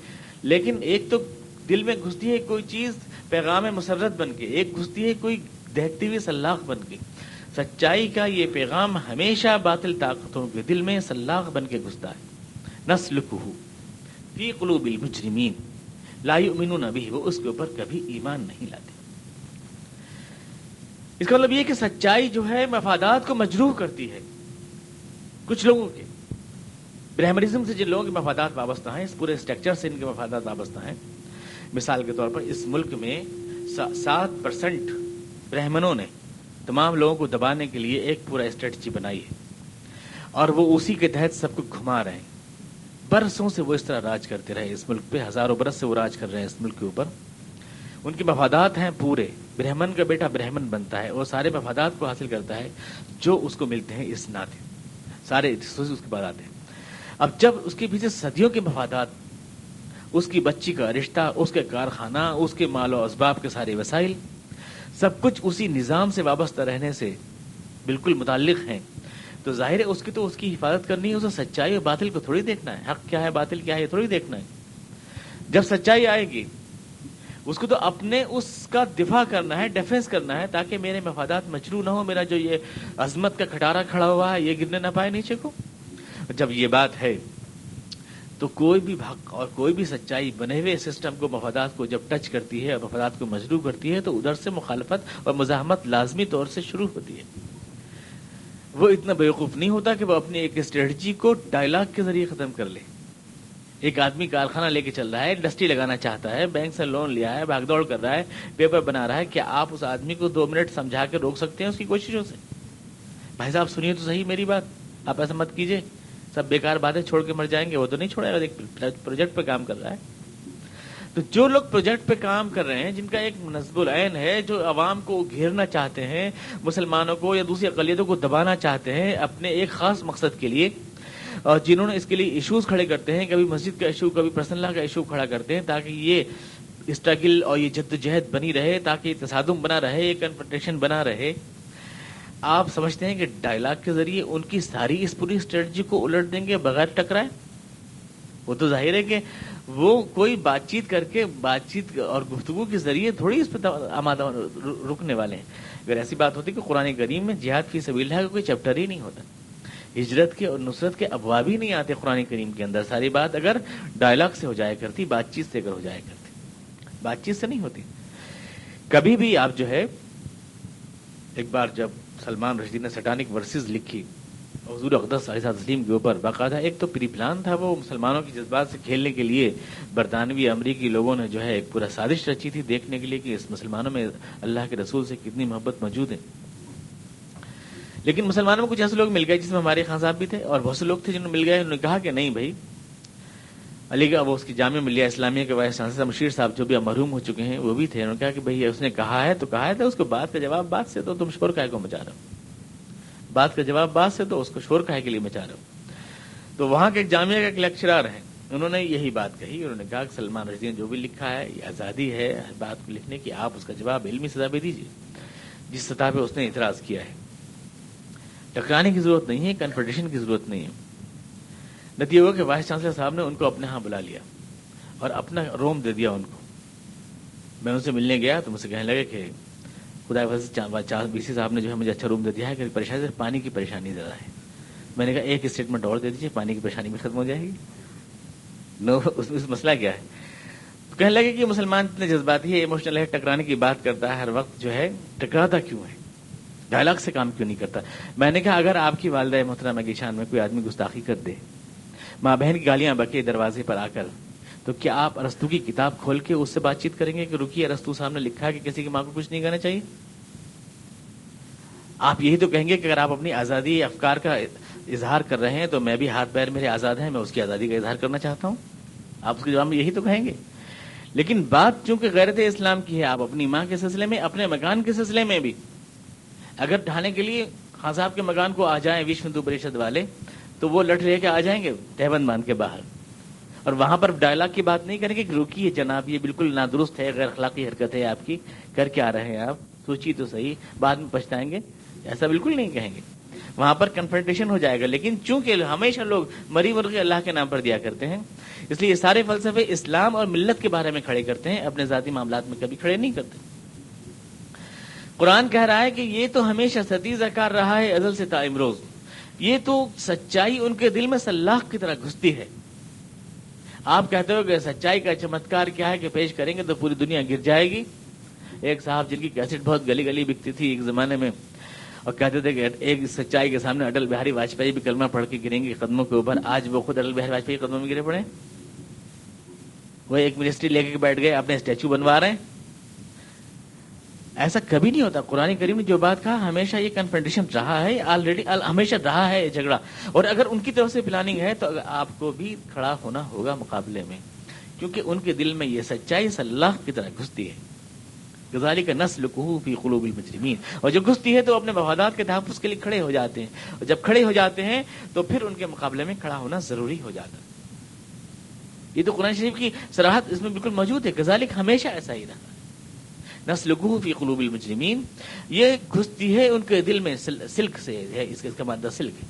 لیکن ایک تو دل میں گھستی ہے کوئی چیز پیغام مسرت بن کے، ایک گھستی ہے کوئی دہتی ہوئی سلاخ بن کے. سچائی کا یہ پیغام ہمیشہ باطل طاقتوں کے دل میں سلاخ بن کے گھستا ہے. نسلکہ فی قلوب المجرمین، لا یؤمنون بہ، وہ اس کے اوپر کبھی ایمان نہیں لاتے۔ اس کا مطلب یہ کہ سچائی جو ہے مفادات کو مجروح کرتی ہے۔ کچھ لوگوں کے برہمنزم سے جن لوگوں کے مفادات وابستہ ہیں، اس پورے اسٹرکچر سے ان کے مفادات وابستہ ہیں، مثال کے طور پر اس ملک میں 7% برہمنوں نے تمام لوگوں کو دبانے کے لیے ایک پورا اسٹریٹجی بنائی ہے، اور وہ اسی کے تحت سب کو گھما رہے ہیں۔ برسوں سے وہ اس طرح راج کرتے رہے اس ملک پہ، ہزاروں برس سے وہ راج کر رہے ہیں اس ملک کے اوپر۔ ان کے مفادات ہیں پورے، برہمن کا بیٹا برہمن بنتا ہے، وہ سارے مفادات کو حاصل کرتا ہے جو اس کو ملتے ہیں اس ناطے، سارے اس کے بعد آتے ہیں۔ اب جب اس کے پیچھے صدیوں کے مفادات، اس کی بچی کا رشتہ، اس کے کارخانہ، اس کے مال و اسباب کے سارے وسائل، سب کچھ اسی نظام سے وابستہ رہنے سے بالکل متعلق ہیں، تو ظاہر ہے اس کی تو اس کی حفاظت کرنی ہے، اسے سچائی اور باطل کو تھوڑی دیکھنا ہے، حق کیا ہے باطل کیا ہے یہ تھوڑی دیکھنا ہے۔ جب سچائی آئے گی اس کو تو اپنے اس کا دفاع کرنا ہے، ڈیفینس کرنا ہے، تاکہ میرے مفادات مجروح نہ ہو، میرا جو یہ عظمت کا کھٹارا کھڑا ہوا ہے یہ گرنے نہ پائے نیچے کو۔ جب یہ بات ہے تو کوئی بھی حق اور کوئی بھی سچائی بنے ہوئے سسٹم کو، مفادات کو جب ٹچ کرتی ہے اور مفادات کو مجروح کرتی ہے تو ادھر سے مخالفت اور مزاحمت لازمی طور سے شروع ہوتی ہے۔ وہ اتنا بیوقوف نہیں ہوتا کہ وہ اپنی ایک اسٹریٹجی کو ڈائلاگ کے ذریعے ختم کر لے۔ ایک آدمی کارخانہ لے کے چل رہا ہے، انڈسٹری لگانا چاہتا ہے، بینک سے لون لیا ہے، بھاگ دوڑ کر رہا ہے، پیپر بنا رہا ہے، کیا آپ اس آدمی کو 2 منٹ سمجھا کے روک سکتے ہیں اس کی کوششوں سے؟ بھائی صاحب سنیے تو صحیح میری بات، آپ ایسا مت کیجئے، سب بیکار باتیں چھوڑ کے مر جائیں گے۔ وہ تو نہیں چھوڑے گا، ایک پروجیکٹ پہ کام کر رہا ہے۔ تو جو لوگ پروجیکٹ پہ کام کر رہے ہیں، جن کا ایک نصب العین ہے، جو عوام کو گھیرنا چاہتے ہیں، مسلمانوں کو یا دوسری اقلیتوں کو دبانا چاہتے ہیں اپنے ایک خاص مقصد کے لیے، اور جنہوں نے اس کے لیے ایشوز کھڑے کرتے ہیں، کبھی مسجد کا ایشو، کبھی پرسنل لا کا ایشو کھڑا کرتے ہیں، تاکہ یہ اسٹرگل اور یہ جدوجہد بنی رہے، تاکہ یہ تصادم بنا رہے، یہ کنفرنٹیشن بنا رہے۔ آپ سمجھتے ہیں کہ ڈائلاگ کے ذریعے ان کی ساری اس پوری اسٹریٹجی کو الٹ دیں گے بغیر ٹکرائے؟ وہ تو ظاہر ہے کہ وہ کوئی بات چیت کر کے، بات چیت اور گفتگو کے ذریعے تھوڑی اس پہ آمادہ رکنے والے ہیں۔ اگر ایسی بات ہوتی کہ قرآن کریم میں جہاد فی سبیل اللہ کا کوئی چیپٹر ہی نہیں ہوتا، ہجرت کے اور نصرت کے ابواب ہی نہیں آتے قرآن کریم کے اندر، ساری بات اگر ڈائلاگ سے ہو جایا کرتی، بات چیت سے اگر ہو جایا کرتی، بات چیت سے نہیں ہوتی۔ کبھی بھی آپ جو ہے، ایک بار جب سلمان رشدی نے سٹانک ورسز لکھی حضور اقدس علیہ السلام کے اوپر، باقاعدہ ایک تو پری پلان تھا، وہ مسلمانوں کے جذبات سے کھیلنے کے لیے برطانوی امریکی لوگوں نے جو ہے ایک پورا سازش رچی تھی، دیکھنے کے لیے کہ اس مسلمانوں میں اللہ کے رسول سے کتنی محبت موجود ہے۔ لیکن مسلمانوں میں کچھ ایسے لوگ مل گئے جس میں ہمارے خان صاحب بھی تھے، اور بہت سے لوگ تھے جنہوں نے مل گئے، انہوں نے کہا کہ نہیں بھائی، علی گڑھ وہ اس کی جامعہ ملیہ اسلامیہ کے وائس چانسلر مشیر صاحب جو بھی مرحوم ہو چکے ہیں وہ بھی تھے، انہوں نے کہا کہ بھائی اس نے کہا ہے تو کہا ہے، تو اس کو بات کا جواب بات سے تو تم شور کہے کو مچا رہے ہو، بات کا جواب بات سے تو اس کو شور کہے کے لیے مچا رہے ہو۔ تو وہاں کے ایک جامعہ کا ایک لیکچرار ہیں، انہوں نے یہی بات کہی، انہوں نے کہا کہ سلمان رشدی نے جو بھی لکھا ہے یہ آزادی ہے بات کو لکھنے کی، آپ اس کا جواب علمی سطح پہ دیجیے، جس سطح پہ اس نے اعتراض کیا ہے۔ ٹکرانے کی ضرورت نہیں ہے، کنفرنٹیشن کی ضرورت نہیں ہے۔ نتیجہ ہوا کہ وائس چانسلر صاحب نے ان کو اپنے ہاں بلا لیا اور اپنا روم دے دیا ان کو۔ میں ان سے ملنے گیا تو مجھ سے کہنے لگے کہ خدا بی سی صاحب نے جو ہے مجھے اچھا روم دے دیا ہے کہ پریشانی صرف پانی کی پریشانی زیادہ ہے۔ میں نے کہا ایک اسٹیٹمنٹ اور دے دیجیے، پانی کی پریشانی بھی ختم ہو جائے گی۔ نو، اس مسئلہ کیا ہے؟ تو کہنے لگے کہ مسلمان اتنے جذباتی ہے، ایموشنل ہے، ٹکرانے کی بات کرتا ہے ہر وقت، جو ہے ٹکراتا کیوں ہے، ڈائلاگ سے کام کیوں نہیں کرتا؟ میں نے کہا اگر آپ کی والدہ محترمہ کی شان میں کوئی آدمی گستاخی کر دے، ماں بہن کی گالیاں بکے دروازے پر آ کر، تو کیا آپ ارسطو کی کتاب کھول کے اس سے بات چیت کریں گے کہ رکیے ارسطو صاحب نے لکھا ہے کہ کسی کی ماں کو کچھ نہیں کہنا چاہیے؟ آپ یہی تو کہیں گے کہ اگر آپ اپنی آزادی افکار کا اظہار کر رہے ہیں تو میں بھی ہاتھ پیر میرے آزاد ہیں، میں اس کی آزادی کا اظہار کرنا چاہتا ہوں، آپ اس کے جواب میں یہی تو کہیں گے۔ لیکن بات چونکہ غیرت اسلام کی ہے، آپ اپنی ماں کے سلسلے میں، اپنے مکان کے سلسلے میں بھی اگر ڈھانے کے لیے خان صاحب کے مکان کو آ جائیں وشو ہندو پریشد والے، تو وہ لٹ لے کے آ جائیں گے تہبند باندھ کے باہر، اور وہاں پر ڈائلاگ کی بات نہیں کریں گے کہ رکیے جناب یہ بالکل نادرست ہے، غیر اخلاقی حرکت ہے آپ کی، کر کے آ رہے ہیں آپ، سوچیے تو صحیح، بعد میں پچھتائیں گے، ایسا بالکل نہیں کہیں گے۔ وہاں پر کنفرنٹیشن ہو جائے گا۔ لیکن چونکہ ہمیشہ لوگ مری مرغی اللہ کے نام پر دیا کرتے ہیں، اس لیے یہ سارے فلسفے اسلام اور ملت کے بارے میں کھڑے کرتے ہیں، اپنے ذاتی معاملات میں کبھی کھڑے نہیں کرتے۔ قرآن کہہ رہا ہے کہ یہ تو ہمیشہ ستیزہ کار رہا ہے ازل سے تا امروز، یہ تو سچائی ان کے دل میں سلاخ کی طرح گھستی ہے، آپ کہتے ہو کہ سچائی کا چمتکار کیا ہے کہ پیش کریں گے تو پوری دنیا گر جائے گی. ایک صاحب جن کی کیسٹ بہت گلی گلی بکتی تھی ایک زمانے میں، اور کہتے تھے کہ ایک سچائی کے سامنے اٹل بہاری واجپئی بھی کلمہ پڑھ کے گریں گے قدموں کے اوپر. آج وہ خود اٹل بہاری واجپئی قدموں میں گرے پڑے. وہ ایک منسٹری لے کے بیٹھ گئے، اپنے اسٹیچو بنوا رہے ہیں. ایسا کبھی نہیں ہوتا. قرآن کریم نے جو بات کہا ہمیشہ یہ کنفرنٹیشن رہا ہے، آلریڈی ہمیشہ رہا ہے یہ جھگڑا. اور اگر ان کی طرف سے پلاننگ ہے تو آپ کو بھی کھڑا ہونا ہوگا مقابلے میں، کیونکہ ان کے دل میں یہ سچائی سلاخ کی طرح گھستی ہے. کذالک نسلکہ فی قلوب المجرمین. اور جو گھستی ہے تو اپنے مفادات کے تحفظ کے لیے کھڑے ہو جاتے ہیں، اور جب کھڑے ہو جاتے ہیں تو پھر ان کے مقابلے میں کھڑا ہونا ضروری ہو جاتا ہے. یہ تو قرآن شریف کی صراحت اس میں بالکل موجود ہے. کذالک ہمیشہ ایسا ہی رہا. نسلکہ فی قلوب المجرمین، یہ گھستی ہے ان کے دل میں سلک سے ہے، اس کا مادہ سلک ہے،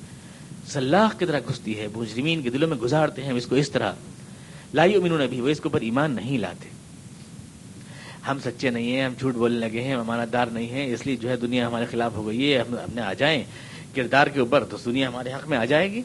سلاخ کی طرح گھستی ہے. مجرمین کے دلوں میں گزارتے ہیں اس کو اس طرح. لا یؤمنون بھی، وہ اس کے اوپر ایمان نہیں لاتے. ہم سچے نہیں ہیں، ہم جھوٹ بولنے لگے ہیں، ہم امانت دار نہیں ہیں، اس لیے جو ہے دنیا ہمارے خلاف ہو گئی ہے. ہم نے آ جائیں کردار کے اوپر تو دنیا ہمارے حق میں آ جائے گی،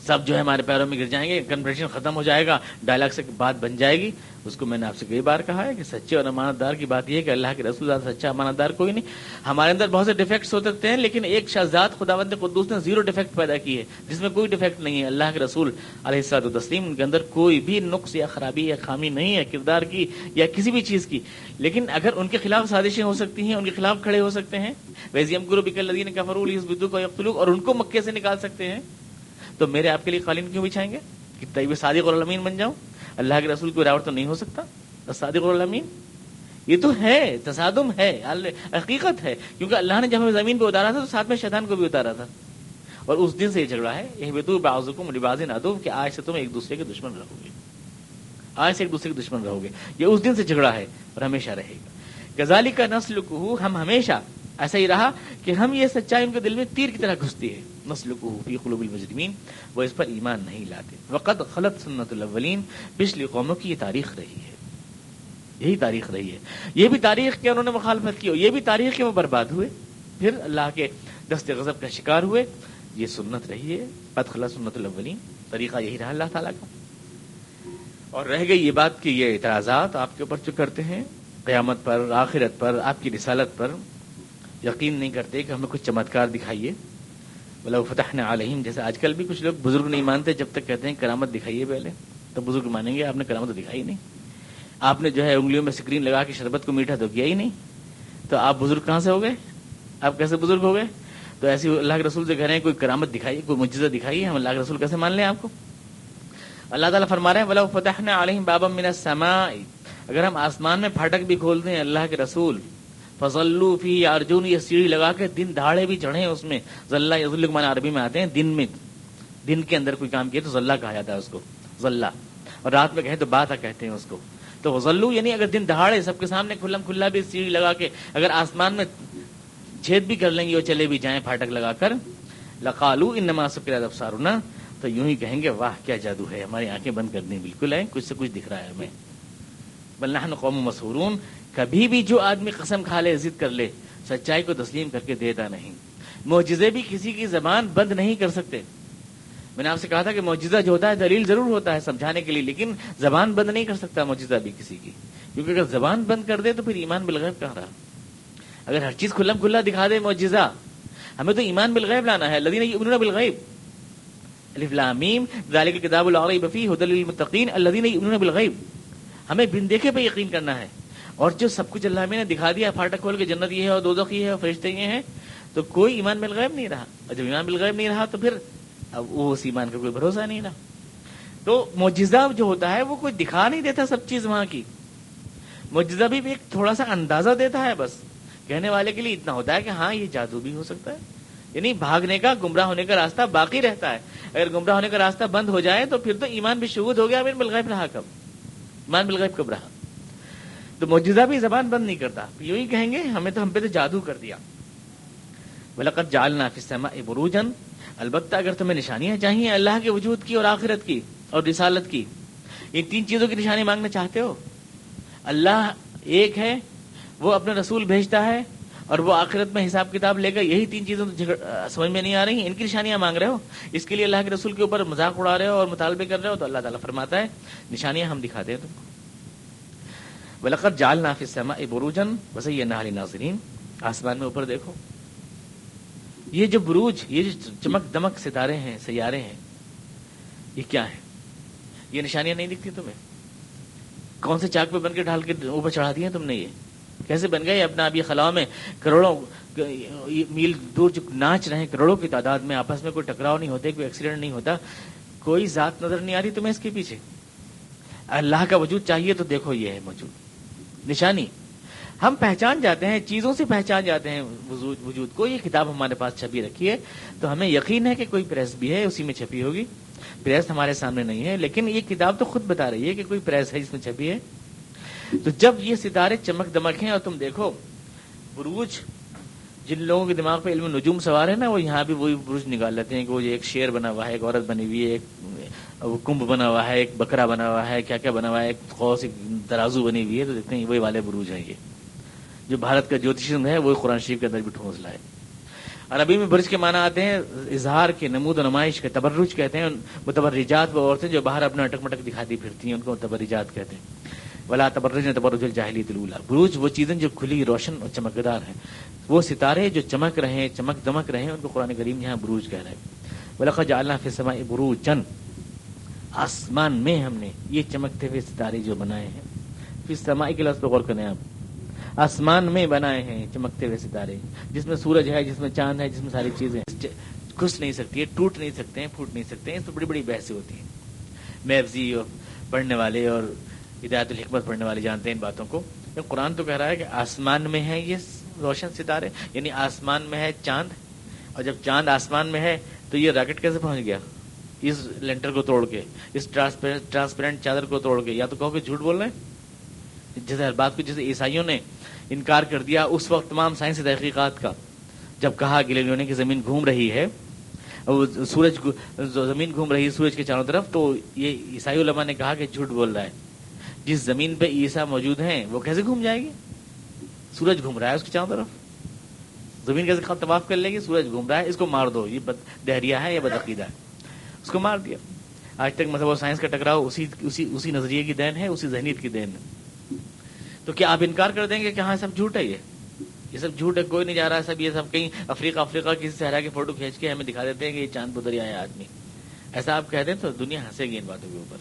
سب جو ہے ہمارے پیروں میں گر جائیں گے، کنورسیشن ختم ہو جائے گا، ڈائلاگ سے بات بن جائے گی. اس کو میں نے آپ سے کئی بار کہا ہے کہ سچے اور امانت دار کی بات یہ ہے کہ اللہ کے رسول زیادہ سچا امانت دار کوئی نہیں. ہمارے اندر بہت سے ڈیفیکٹس ہو سکتے ہیں، لیکن ایک شہزاد خداوند قدوس نے 0 ڈیفیکٹ پیدا کی ہے جس میں کوئی ڈیفیکٹ نہیں ہے. اللہ کے رسول علیہ الصلوۃ والتسلیم، ان کے اندر کوئی بھی نقص یا خرابی یا خامی نہیں ہے کردار کی یا کسی بھی چیز کی. لیکن اگر ان کے خلاف سازشیں ہو سکتی ہیں، ان کے خلاف کھڑے ہو سکتے ہیں، وَإِذْ يَمْكُرُ بِكَ الَّذِينَ كَفَرُوا لِيُثْبِتُوكَ وَيَقْتُلُوكَ، اور ان کو مکے سے نکال سکتے ہیں، تو میرے آپ کے لیے قالین کیوں بچھائیں گے کہ طیب صادق اور الامین بن جاؤں؟ اللہ کے رسول کو راوٹ تو نہیں ہو سکتا صادق اور الامین. یہ تو ہے، تصادم ہے، حقیقت ہے. کیونکہ اللہ نے جب ہمیں زمین پہ اتارا تھا تو ساتھ میں شیطان کو بھی اتارا تھا، اور اس دن سے یہ جھگڑا ہے. اہبطوا بعضکم لبعض عدو، کہ آج سے تم ایک دوسرے کے دشمن رہو گے، آج سے ایک دوسرے کے دشمن رہو گے. یہ اس دن سے جھگڑا ہے اور ہمیشہ رہے گا. کذالک نسلکہ، ہم ہمیشہ ایسا ہی رہا کہ ہم یہ سچائی ان کے دل میں تیر کی طرح گھستی ہے. نسلکہ فی قلوب المجرمین، وہ اس پر ایمان نہیں لاتے. وقد خلت سنت الاولین، پچھلی قوموں کی یہ تاریخ رہی ہے، یہی تاریخ رہی ہے. یہ بھی تاریخ کہ انہوں نے مخالفت کی، یہ بھی تاریخ کہ وہ برباد ہوئے، پھر اللہ کے دست غضب کا شکار ہوئے. یہ سنت رہی ہے. قد خلت سنت الاولین، طریقہ یہی رہا اللہ تعالیٰ کا. اور رہ گئی یہ بات کہ یہ اعتراضات آپ کے اوپر جو کرتے ہیں قیامت پر، آخرت پر، آپ کی رسالت پر، یقین نہیں کرتے کہ ہمیں کچھ چمتکار دکھائیے. وَلَوْ فَتَحْنَا عَلَيْهِمْ، جیسے آج کل بھی کچھ لوگ بزرگ نہیں مانتے جب تک کہتے ہیں کرامت دکھائیے پہلے تو بزرگ مانیں گے. آپ نے کرامت تو دکھائی نہیں، آپ نے جو ہے انگلیوں میں سکرین لگا کے شربت کو میٹھا تو کیا ہی نہیں، تو آپ بزرگ کہاں سے ہو گئے؟ آپ کیسے بزرگ ہو گئے؟ تو ایسی اللہ کے رسول سے کہہ رہے ہیں کوئی کرامت دکھائیے، کوئی معجزہ دکھائیے، ہم اللہ کے رسول کیسے مان لیں آپ کو؟ اللہ تعالیٰ فرما رہے ہیں وَلَوْ فَتَحْنَا عَلَيْهِمْ بَابًا مِّنَ السَّمَاءِ، اگر ہم آسمان میں پھاٹک بھی کھول دیں اللہ کے رسول، فَظَلُّوا فِيهِ يَعْرُجُونَ، یہ سیڑھی لگا کے دن دہاڑے بھی چڑھیں اس میں. ذلہ یذل معنی عربی میں آتے ہیں دن میں، دن کے اندر کوئی کام کیا تو ذلہ کہا جاتا ہے اس کو، ذلہ. اور رات میں کہیں تو باتا کہتے ہیں اس کو. تو غزلو یعنی اگر دن دہاڑے سب کے سامنے کھلم کھلا بھی سیڑھی لگا کے اگر آسمان میں چھید بھی کر لیں گے اور چلے بھی جائیں پھاٹک لگا کر، لقالو انما سکرت ابصارنا، تو یوں ہی کہیں گے واہ کیا جادو ہے، ہماری آنکھیں بند کر دیں بالکل ہیں، کچھ سے کچھ دکھ رہا ہے ہمیں. بل نحن قوم مسحورون، کبھی بھی جو آدمی قسم کھا لے، ضد کر لے، سچائی کو تسلیم کر کے دیتا نہیں. معجزے بھی کسی کی زبان بند نہیں کر سکتے. میں نے آپ سے کہا تھا کہ معجزہ جو ہوتا ہے دلیل ضرور ہوتا ہے سمجھانے کے لیے، لیکن زبان بند نہیں کر سکتا معجزہ بھی کسی کی، کیونکہ اگر زبان بند کر دے تو پھر ایمان بالغیب کہاں رہا. اگر ہر چیز کھلم کھلا دکھا دے معجزہ، ہمیں تو ایمان بالغیب لانا ہے. الذین یؤمنون بالغیب، الف لام میم ذالک الکتاب لا ریب فیہ ھدی للمتقین الذین یؤمنون بالغیب. ہمیں بن دیکھے پہ یقین کرنا ہے. اور جو سب کچھ اللہ نے دکھا دیا پھاٹک کھول کے، جنت یہ ہے اور دوزخ یہ ہے اور فرشتے یہ ہیں، تو کوئی ایمان بالغیب نہیں رہا. اور جب ایمان بالغیب نہیں رہا تو پھر اب وہ اس ایمان کا کوئی بھروسہ نہیں رہا. تو معجزہ جو ہوتا ہے وہ کوئی دکھا نہیں دیتا سب چیز وہاں کی. معجزہ بھی ایک تھوڑا سا اندازہ دیتا ہے، بس کہنے والے کے لیے اتنا ہوتا ہے کہ ہاں یہ جادو بھی ہو سکتا ہے. یعنی بھاگنے کا، گمراہ ہونے کا راستہ باقی رہتا ہے. اگر گمراہ ہونے کا راستہ بند ہو جائے تو پھر تو ایمان بھی شہود ہو گیا. ایمان بالغیب رہا کب؟ ایمان بالغیب کب رہا؟ تو معجزہ بھی زبان بند نہیں کرتا. یوں ہی کہیں گے ہم پہ تو جادو کر دیا. وَلَقَدْ جَعَلْنَا فِي السَّمَاءِ بُرُوجًا، البتہ اگر تمہیں نشانیاں چاہیے اللہ کے وجود کی اور آخرت کی اور رسالت کی، ان 3 چیزوں کی نشانی مانگنا چاہتے ہو؟ اللہ ایک ہے، وہ اپنے رسول بھیجتا ہے اور وہ آخرت میں حساب کتاب لے گا. یہی تین چیزیں تو سمجھ میں نہیں آ رہی ہیں, ان کی نشانیاں مانگ رہے ہو, اس کے لیے اللہ کے رسول کے اوپر مذاق اڑا رہے ہو اور مطالبے کر رہے ہو. تو اللہ تعالیٰ فرماتا ہے نشانیاں ہم دکھاتے ہیں تم کو. وَلَقَدْ جَعَلْنَا فِي السَّمَاءِ بُرُوجًا وَزَيَّنَّاهَا لِلنَّاظِرِينَ. آسمان میں اوپر دیکھو, یہ جو بروج, یہ جو چمک دمک ستارے ہیں, سیارے ہیں, یہ کیا ہے؟ یہ نشانیاں نہیں دکھتی تمہیں؟ کون سے چاک پہ بن کے ڈھال کے اوپر چڑھا دیا تم نے؟ یہ کیسے بن گئے؟ اپنا اب یہ خلاؤں میں کروڑوں میل دور جو ناچ رہے ہیں کروڑوں کی تعداد میں, آپس میں کوئی ٹکراؤ نہیں ہوتے, کوئی ایکسیڈنٹ نہیں ہوتا, کوئی ذات نظر نہیں آ رہی تمہیں اس کے پیچھے. اللہ کا وجود چاہیے تو دیکھو یہ ہے موجود نشانی. ہم پہچان جاتے ہیں, چیزوں سے پہچان جاتے ہیں وجود کو. یہ کتاب ہمارے پاس چھپی رکھی ہے تو ہمیں یقین ہے کہ کوئی پریس بھی ہے, اسی میں چھپی ہوگی. پریس ہمارے سامنے نہیں ہے, لیکن یہ کتاب تو خود بتا رہی ہے کہ کوئی پریس ہے جس میں چھپی ہے. تو جب یہ ستارے چمک دمک ہیں, اور تم دیکھو بروج, جن لوگوں کے دماغ پہ علم نجوم سوار ہے نا, وہ یہاں بھی وہی بروج نکال لیتے ہیں کہ وہ ایک شیر بنا ہوا ہے, ایک عورت بنی ہوئی ہے, ایک کنب بنا ہوا ہے, ایک بکرا بنا ہوا ہے, کیا کیا بنا ہوا ہے, ایک قوس, ایک ترازو بنی ہوئی ہے. تو دیکھتے ہیں وہی والے بروج ہیں. یہ جو بھارت کا جوتشزم ہے وہ قرآن شریف کے اندر بھی ٹھونس لائے. عربی میں برج کے معنی آتے ہیں اظہار کے, نمود و نمائش کے. تبرج کہتے ہیں متبرجات وہ عورتیں جو باہر اپنا اٹک مٹک دکھاتی پھرتی ہیں, ان کو متبرجات کہتے ہیں. ولا تبرجن تبرج الجاہلیۃ الاولیٰ. بروج وہ چیزیں جو کھلی, روشن اور چمکدار ہیں. وہ ستارے جو چمک رہے ہیں, چمک دمک رہے ہیں, ان کو قرآن کریم یہاں بروج کہہ رہا ہے. وَلَقَدْ جَعَلْنَا فِي السَّمَاءِ بُرُوجًا. آسمان میں ہم نے یہ چمکتے ہوئے ستارے جو بنائے ہیں. فی السماء کے لفظ پہ غور کریں آپ. آسمان میں بنائے ہیں چمکتے ہوئے ستارے, جس میں سورج ہے, جس میں چاند ہے, جس میں ساری چیزیں گھس نہیں سکتی ہے, ٹوٹ نہیں سکتے ہیں, پھوٹ نہیں سکتے ہیں. اس پہ بڑی بڑی بحثیں ہوتی ہیں. میفزی اور پڑھنے والے اور ہدایت الحکمت پڑھنے والے جانتے ہیں ان باتوں کو. قرآن تو کہہ رہا ہے کہ آسمان میں ہے یہ روشن ستارے, یعنی آسمان میں ہے چاند, اور جب چاند آسمان میں ہے تو یہ راکٹ کیسے پہنچ گیا اس لینٹر کو توڑ کے, اس ٹرانسپیرنٹ چادر کو توڑ کے؟ یا تو کہو کہ جھوٹ بول رہے ہیں, جیسے ہر بات کو, جیسے عیسائیوں نے انکار کر دیا اس وقت تمام سائنسی تحقیقات کا, جب کہا گلیلیو نے کہ زمین گھوم رہی ہے, سورج زمین گھوم رہی ہے سورج کے چاروں طرف, تو یہ عیسائی علماء نے کہا کہ جھوٹ بول رہا ہے. جس زمین پہ عیسیٰ موجود ہیں وہ کیسے گھوم جائے گی؟ سورج گھوم رہا ہے اس کے چاروں طرف, زمین کیسے طواف کر لے گی؟ سورج گھوم رہا ہے, اس کو مار دو, یہ دہریہ ہے یا بدعقیدہ ہے, اس کو مار دیا. آج تک مذہب اور سائنس کا ٹکراؤ اسی نظریے کی دین ہے, اسی ذہنیت کی دین ہے. تو کیا آپ انکار کر دیں گے کہ ہاں سب جھوٹ ہے؟ یہ سب جھوٹ ہے, کوئی نہیں جا رہا ہے, سب یہ سب کہیں افریقہ کسی صحرا کی فوٹو کھینچ کے ہمیں دکھا دیتے ہیں کہ یہ چاند پہ اتر آیا آدمی. ایسا آپ کہہ دیں تو دنیا ہنسے گی ان باتوں کے اوپر.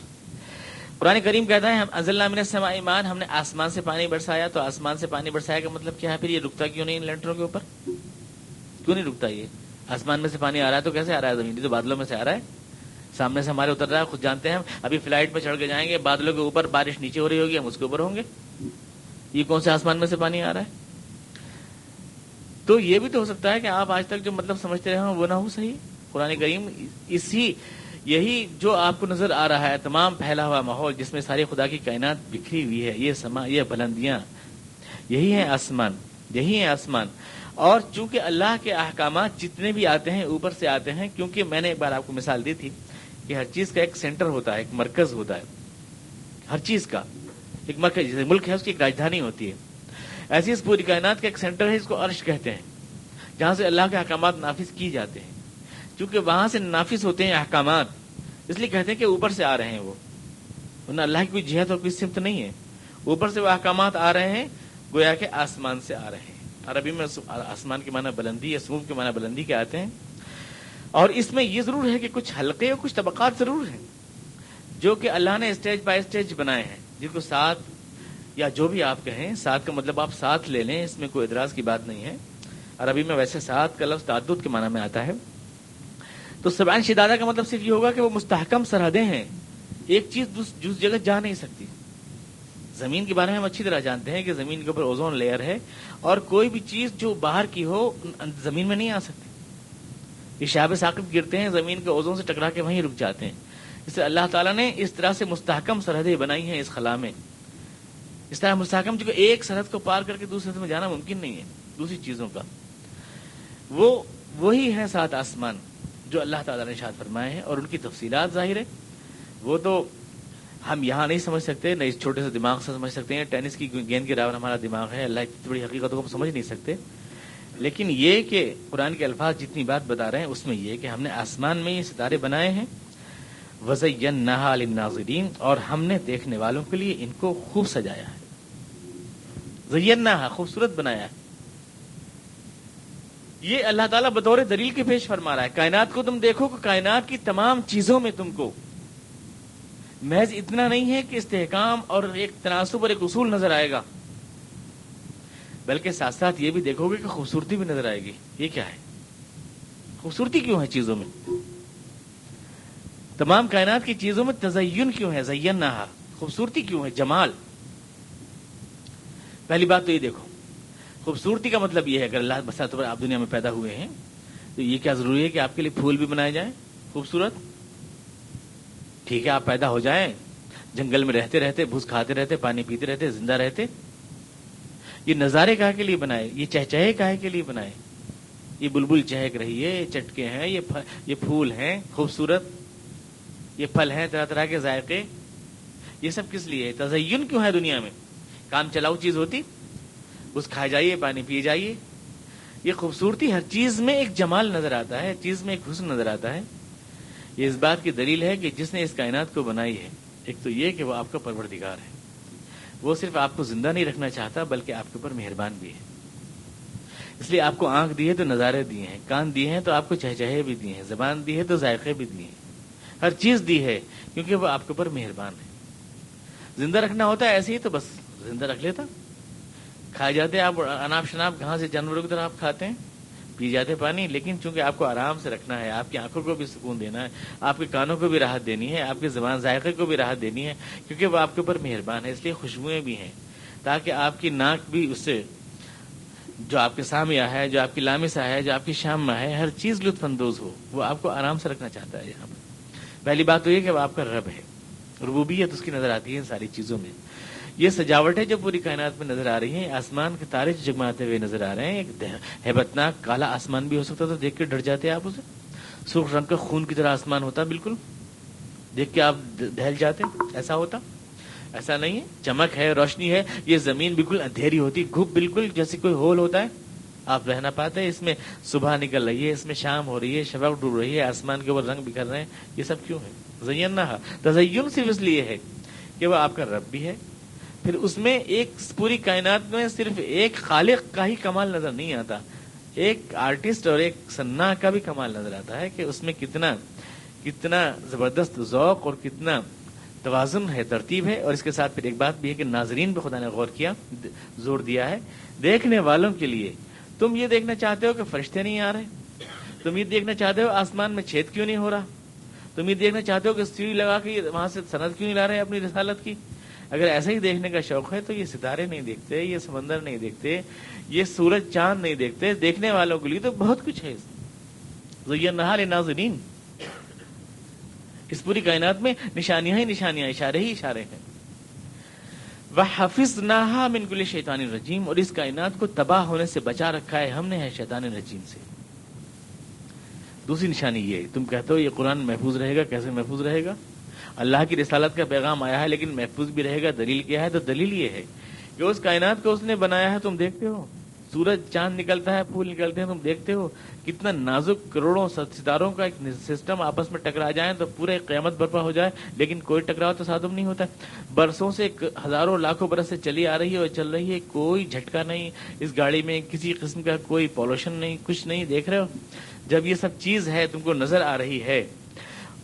قرآن کریم کہتا ہے ہم انزلنا من السماء ماء, ہم نے آسمان سے پانی برسایا. تو آسمان سے پانی برسایا کا مطلب کیا ہے پھر؟ یہ رکتا کیوں نہیں ان لینٹروں کے اوپر؟ کیوں نہیں رکتا؟ یہ آسمان میں سے پانی آ رہا ہے تو کیسے آ رہا ہے؟ زمین تو بادلوں میں سے آ رہا ہے, سامنے سے ہمارے اتر رہا ہے. خود جانتے ہیں ہم ابھی فلائٹ پہ چڑھ کے جائیں گے, بادلوں کے اوپر بارش نیچے ہو رہی ہوگی, ہم اس کے اوپر ہوں گے. یہ کون سے آسمان میں سے پانی آ رہا ہے؟ تو یہ بھی تو ہو سکتا ہے کہ آپ آج تک جو مطلب سمجھتے رہے ہوں وہ نہ ہو صحیح. قرآن کریم یہی جو آپ کو نظر آ رہا ہے, تمام پھیلا ہوا ماحول جس میں ساری خدا کی کائنات بکھری ہوئی ہے, یہ سما, یہ بلندیاں, یہی ہے آسمان, یہی ہے آسمان. اور چونکہ اللہ کے احکامات جتنے بھی آتے ہیں اوپر سے آتے ہیں, کیونکہ میں نے ایک بار آپ کو مثال دی تھی کہ ہر چیز کا ایک سینٹر ہوتا ہے, ایک مرکز ہوتا ہے, ہر چیز کا ایک مرکز. جیسے ملک ہے اس کی ایک راجدھانی ہوتی ہے, ایسی اس پوری کائنات کا ایک سینٹر ہے, اس کو عرش کہتے ہیں, جہاں سے اللہ کے احکامات نافذ کی جاتے ہیں. چونکہ وہاں سے نافذ ہوتے ہیں احکامات, اس لیے کہتے ہیں کہ اوپر سے آ رہے ہیں وہ, ورنہ اللہ کی کوئی جہت اور کوئی سمت نہیں ہے. اوپر سے وہ احکامات آ رہے ہیں, گویا کہ آسمان سے آ رہے ہیں. عربی میں آسمان کے معنی بلندی یا سمو کے معنی بلندی کے آتے ہیں. اور اس میں یہ ضرور ہے کہ کچھ حلقے اور کچھ طبقات ضرور ہیں جو کہ اللہ نے اسٹیج بائی اسٹیج بنائے ہیں, جن کو ساتھ یا جو بھی آپ کہیں, ساتھ کا مطلب آپ ساتھ لے لیں, اس میں کوئی اعتراض کی بات نہیں ہے. عربی میں ویسے ساتھ کا لفظ تعدد کے معنی میں آتا ہے. تو سبعین شدادہ کا مطلب صرف یہ ہوگا کہ وہ مستحکم سرحدیں ہیں, ایک چیز دوسری جگہ جا نہیں سکتی. زمین کے بارے میں ہم اچھی طرح جانتے ہیں کہ زمین کے اوپر اوزون لیئر ہے, اور کوئی بھی چیز جو باہر کی ہو زمین میں نہیں آ سکتی. یہ شہاب ثاقب گرتے ہیں زمین کے اوزون سے ٹکرا کے وہیں رک جاتے ہیں. اس سے اللہ تعالیٰ نے اس طرح سے مستحکم سرحدیں بنائی ہیں اس خلا میں, اس طرح مستحکم جو کہ ایک سرحد کو پار کر کے دوسرے سرحد میں جانا ممکن نہیں ہے دوسری چیزوں کا. وہی ہے سات آسمان جو اللہ تعالیٰ نے ارشاد فرمائے ہیں, اور ان کی تفصیلات ظاہر ہے وہ تو ہم یہاں نہیں سمجھ سکتے, نہ اس چھوٹے سے دماغ سے سمجھ سکتے ہیں. ٹینس کی گیند کے برابر ہمارا دماغ ہے, اللہ کی بڑی حقیقتوں کو ہم سمجھ نہیں سکتے. لیکن یہ کہ قرآن کے الفاظ جتنی بات بتا رہے ہیں اس میں یہ کہ ہم نے آسمان میں یہ ستارے بنائے ہیں، وَزَيَّنَّاهَا لِلنَّاظِرِينَ، اور ہم نے دیکھنے والوں کے لیے ان کو خوب سجایا ہے، زیناہا، خوبصورت بنایا ہے۔ یہ اللہ تعالیٰ بطور دلیل کے پیش فرما رہا ہے، کائنات کو تم دیکھو کہ کائنات کی تمام چیزوں میں تم کو محض اتنا نہیں ہے کہ استحکام اور ایک تناسب اور ایک اصول نظر آئے گا، بلکہ ساتھ ساتھ یہ بھی دیکھو گے کہ خوبصورتی بھی نظر آئے گی۔ یہ کیا ہے؟ خوبصورتی کیوں ہے چیزوں میں؟ تمام کائنات کی چیزوں میں تزین کیوں ہے؟ زیناہا، خوبصورتی کیوں ہے؟ جمال۔ پہلی بات تو یہ دیکھو، خوبصورتی کا مطلب یہ ہے اگر اللہ بساطور آپ دنیا میں پیدا ہوئے ہیں تو یہ کیا ضروری ہے کہ آپ کے لیے پھول بھی بنائے جائیں خوبصورت؟ ٹھیک ہے، آپ پیدا ہو جائیں جنگل میں رہتے رہتے، گھاس کھاتے رہتے، پانی پیتے رہتے، زندہ رہتے، یہ نظارے کاہے کے لیے بنائے؟ یہ چہچہے کاہے کے لیے بنائے؟ یہ بلبل چہک رہی ہے، یہ چٹکے ہیں، یہ پھول ہیں خوبصورت، یہ پھل ہیں طرح طرح کے ذائقے، یہ سب کس لیے ہے؟ تزین کیوں ہے دنیا میں؟ کام چلاؤ چیز ہوتی، بس کھائے جائیے، پانی پیے جائیے۔ یہ خوبصورتی ہر چیز میں ایک جمال نظر آتا ہے، ہر چیز میں ایک حسن نظر آتا ہے۔ یہ اس بات کی دلیل ہے کہ جس نے اس کائنات کو بنائی ہے، ایک تو یہ کہ وہ آپ کا پروردگار ہے، وہ صرف آپ کو زندہ نہیں رکھنا چاہتا بلکہ آپ کے اوپر مہربان بھی ہے۔ اس لیے آپ کو آنکھ دی ہے تو نظارے دیے ہیں، کان دیے ہیں تو آپ کو چہچہے بھی دیے ہیں، زبان دی ہے تو ذائقے بھی دیے ہیں، ہر چیز دی ہے کیونکہ وہ آپ کے اوپر مہربان ہے۔ زندہ رکھنا ہوتا ہے ایسے ہی تو بس زندہ رکھ لیتا، کھائے جاتے آپ اناپ شناپ گھاس سے جانوروں کی طرح آپ کھاتے ہیں، پی جاتے پانی، لیکن چونکہ آپ کو آرام سے رکھنا ہے، آپ کی آنکھوں کو بھی سکون دینا ہے، آپ کے کانوں کو بھی راحت دینی ہے، آپ کے زبان ذائقے کو بھی راحت دینی ہے، کیونکہ وہ آپ کے اوپر مہربان ہے، اس لیے خوشبوئیں بھی ہیں تاکہ آپ کی ناک بھی اس سے جو آپ کے سامعہ ہے، جو آپ کی لامسہ ہے، جو آپ کی شامہ ہے، ہر چیز لطف اندوز ہو۔ وہ آپ کو آرام سے رکھنا چاہتا ہے یہاں پر۔ پہلی بات تو یہ کہ وہ آپ کا رب ہے، ربوبیت اس کی نظر آتی ہے ان ساری چیزوں میں۔ یہ سجاوٹ ہے جو پوری کائنات میں نظر آ رہی ہے، آسمان کے تارے جگماتے ہوئے نظر آ رہے ہیں، ایک ہیبتناک کالا آسمان بھی ہو سکتا تو دیکھ کے ڈر جاتے آپ اسے، سرخ رنگ کا خون کی طرح آسمان ہوتا، بالکل دیکھ کے آپ دہل جاتے، ایسا ہوتا؟ ایسا نہیں ہے، چمک ہے، روشنی ہے، یہ زمین بالکل اندھیری ہوتی، گھپ بالکل جیسے کوئی ہول ہوتا ہے، آپ رہ نہ پاتے، اس میں صبح نکل رہی ہے، اس میں شام ہو رہی ہے، شفق ڈوب رہی ہے، آسمان کے اوپر رنگ بکھر رہے ہیں، یہ سب کیوں ہے؟ زیناہا، تزین صرف اس لیے ہے کہ وہ آپ کا رب بھی ہے، پھر اس میں ایک پوری کائنات میں صرف ایک خالق کا ہی کمال نظر نہیں آتا، ایک آرٹسٹ اور ایک صناع کا بھی کمال نظر آتا ہے کہ اس میں کتنا زبردست ذوق اور کتنا توازن ہے، ترتیب ہے۔ اور اس کے ساتھ پھر ایک بات بھی ہے کہ ناظرین پہ خدا نے غور کیا، زور دیا ہے، دیکھنے والوں کے لیے۔ تم یہ دیکھنا چاہتے ہو کہ فرشتے نہیں آ رہے، تم یہ دیکھنا چاہتے ہو آسمان میں چھید کیوں نہیں ہو رہا، تم یہ دیکھنا چاہتے ہو کہ سیڑھی لگا کے وہاں سے سند کیوں نہیں لا رہے اپنی رسالت کی۔ اگر ایسا ہی دیکھنے کا شوق ہے تو یہ ستارے نہیں دیکھتے، یہ سمندر نہیں دیکھتے، یہ سورج چاند نہیں دیکھتے، دیکھنے والوں کے لیے تو بہت کچھ ہے۔ زیناہا للناظرین، اس پوری کائنات میں نشانیاں ہی نشانیاں، اشارے ہی اشارے ہیں۔ وَحَفِظْنَاهَا مِنْ كُلِّ شَيْطَانٍ رَجِيمٍ، اور اس کائنات کو تباہ ہونے سے بچا رکھا ہے ہم نے ہے شیطان رجیم سے۔ دوسری نشانی یہ، تم کہتے ہو یہ قرآن محفوظ رہے گا، کیسے محفوظ رہے گا؟ اللہ کی رسالت کا پیغام آیا ہے لیکن محفوظ بھی رہے گا، دلیل کیا ہے؟ تو دلیل یہ ہے کہ اس کائنات کو اس نے بنایا ہے، تم دیکھتے ہو، سورج چاند نکلتا ہے، پھول نکلتے ہیں، تم دیکھتے ہو کتنا نازک کروڑوں ستاروں کا ایک سسٹم آپس میں ٹکرا جائیں تو پورے قیامت برپا ہو جائے، لیکن کوئی ٹکراؤ تصادم نہیں ہوتا، برسوں سے ہزاروں لاکھوں برس سے چلی آ رہی ہے اور چل رہی ہے، کوئی جھٹکا نہیں، اس گاڑی میں کسی قسم کا کوئی پولوشن نہیں، کچھ نہیں، دیکھ رہے ہو؟ جب یہ سب چیز ہے تم کو نظر آ رہی ہے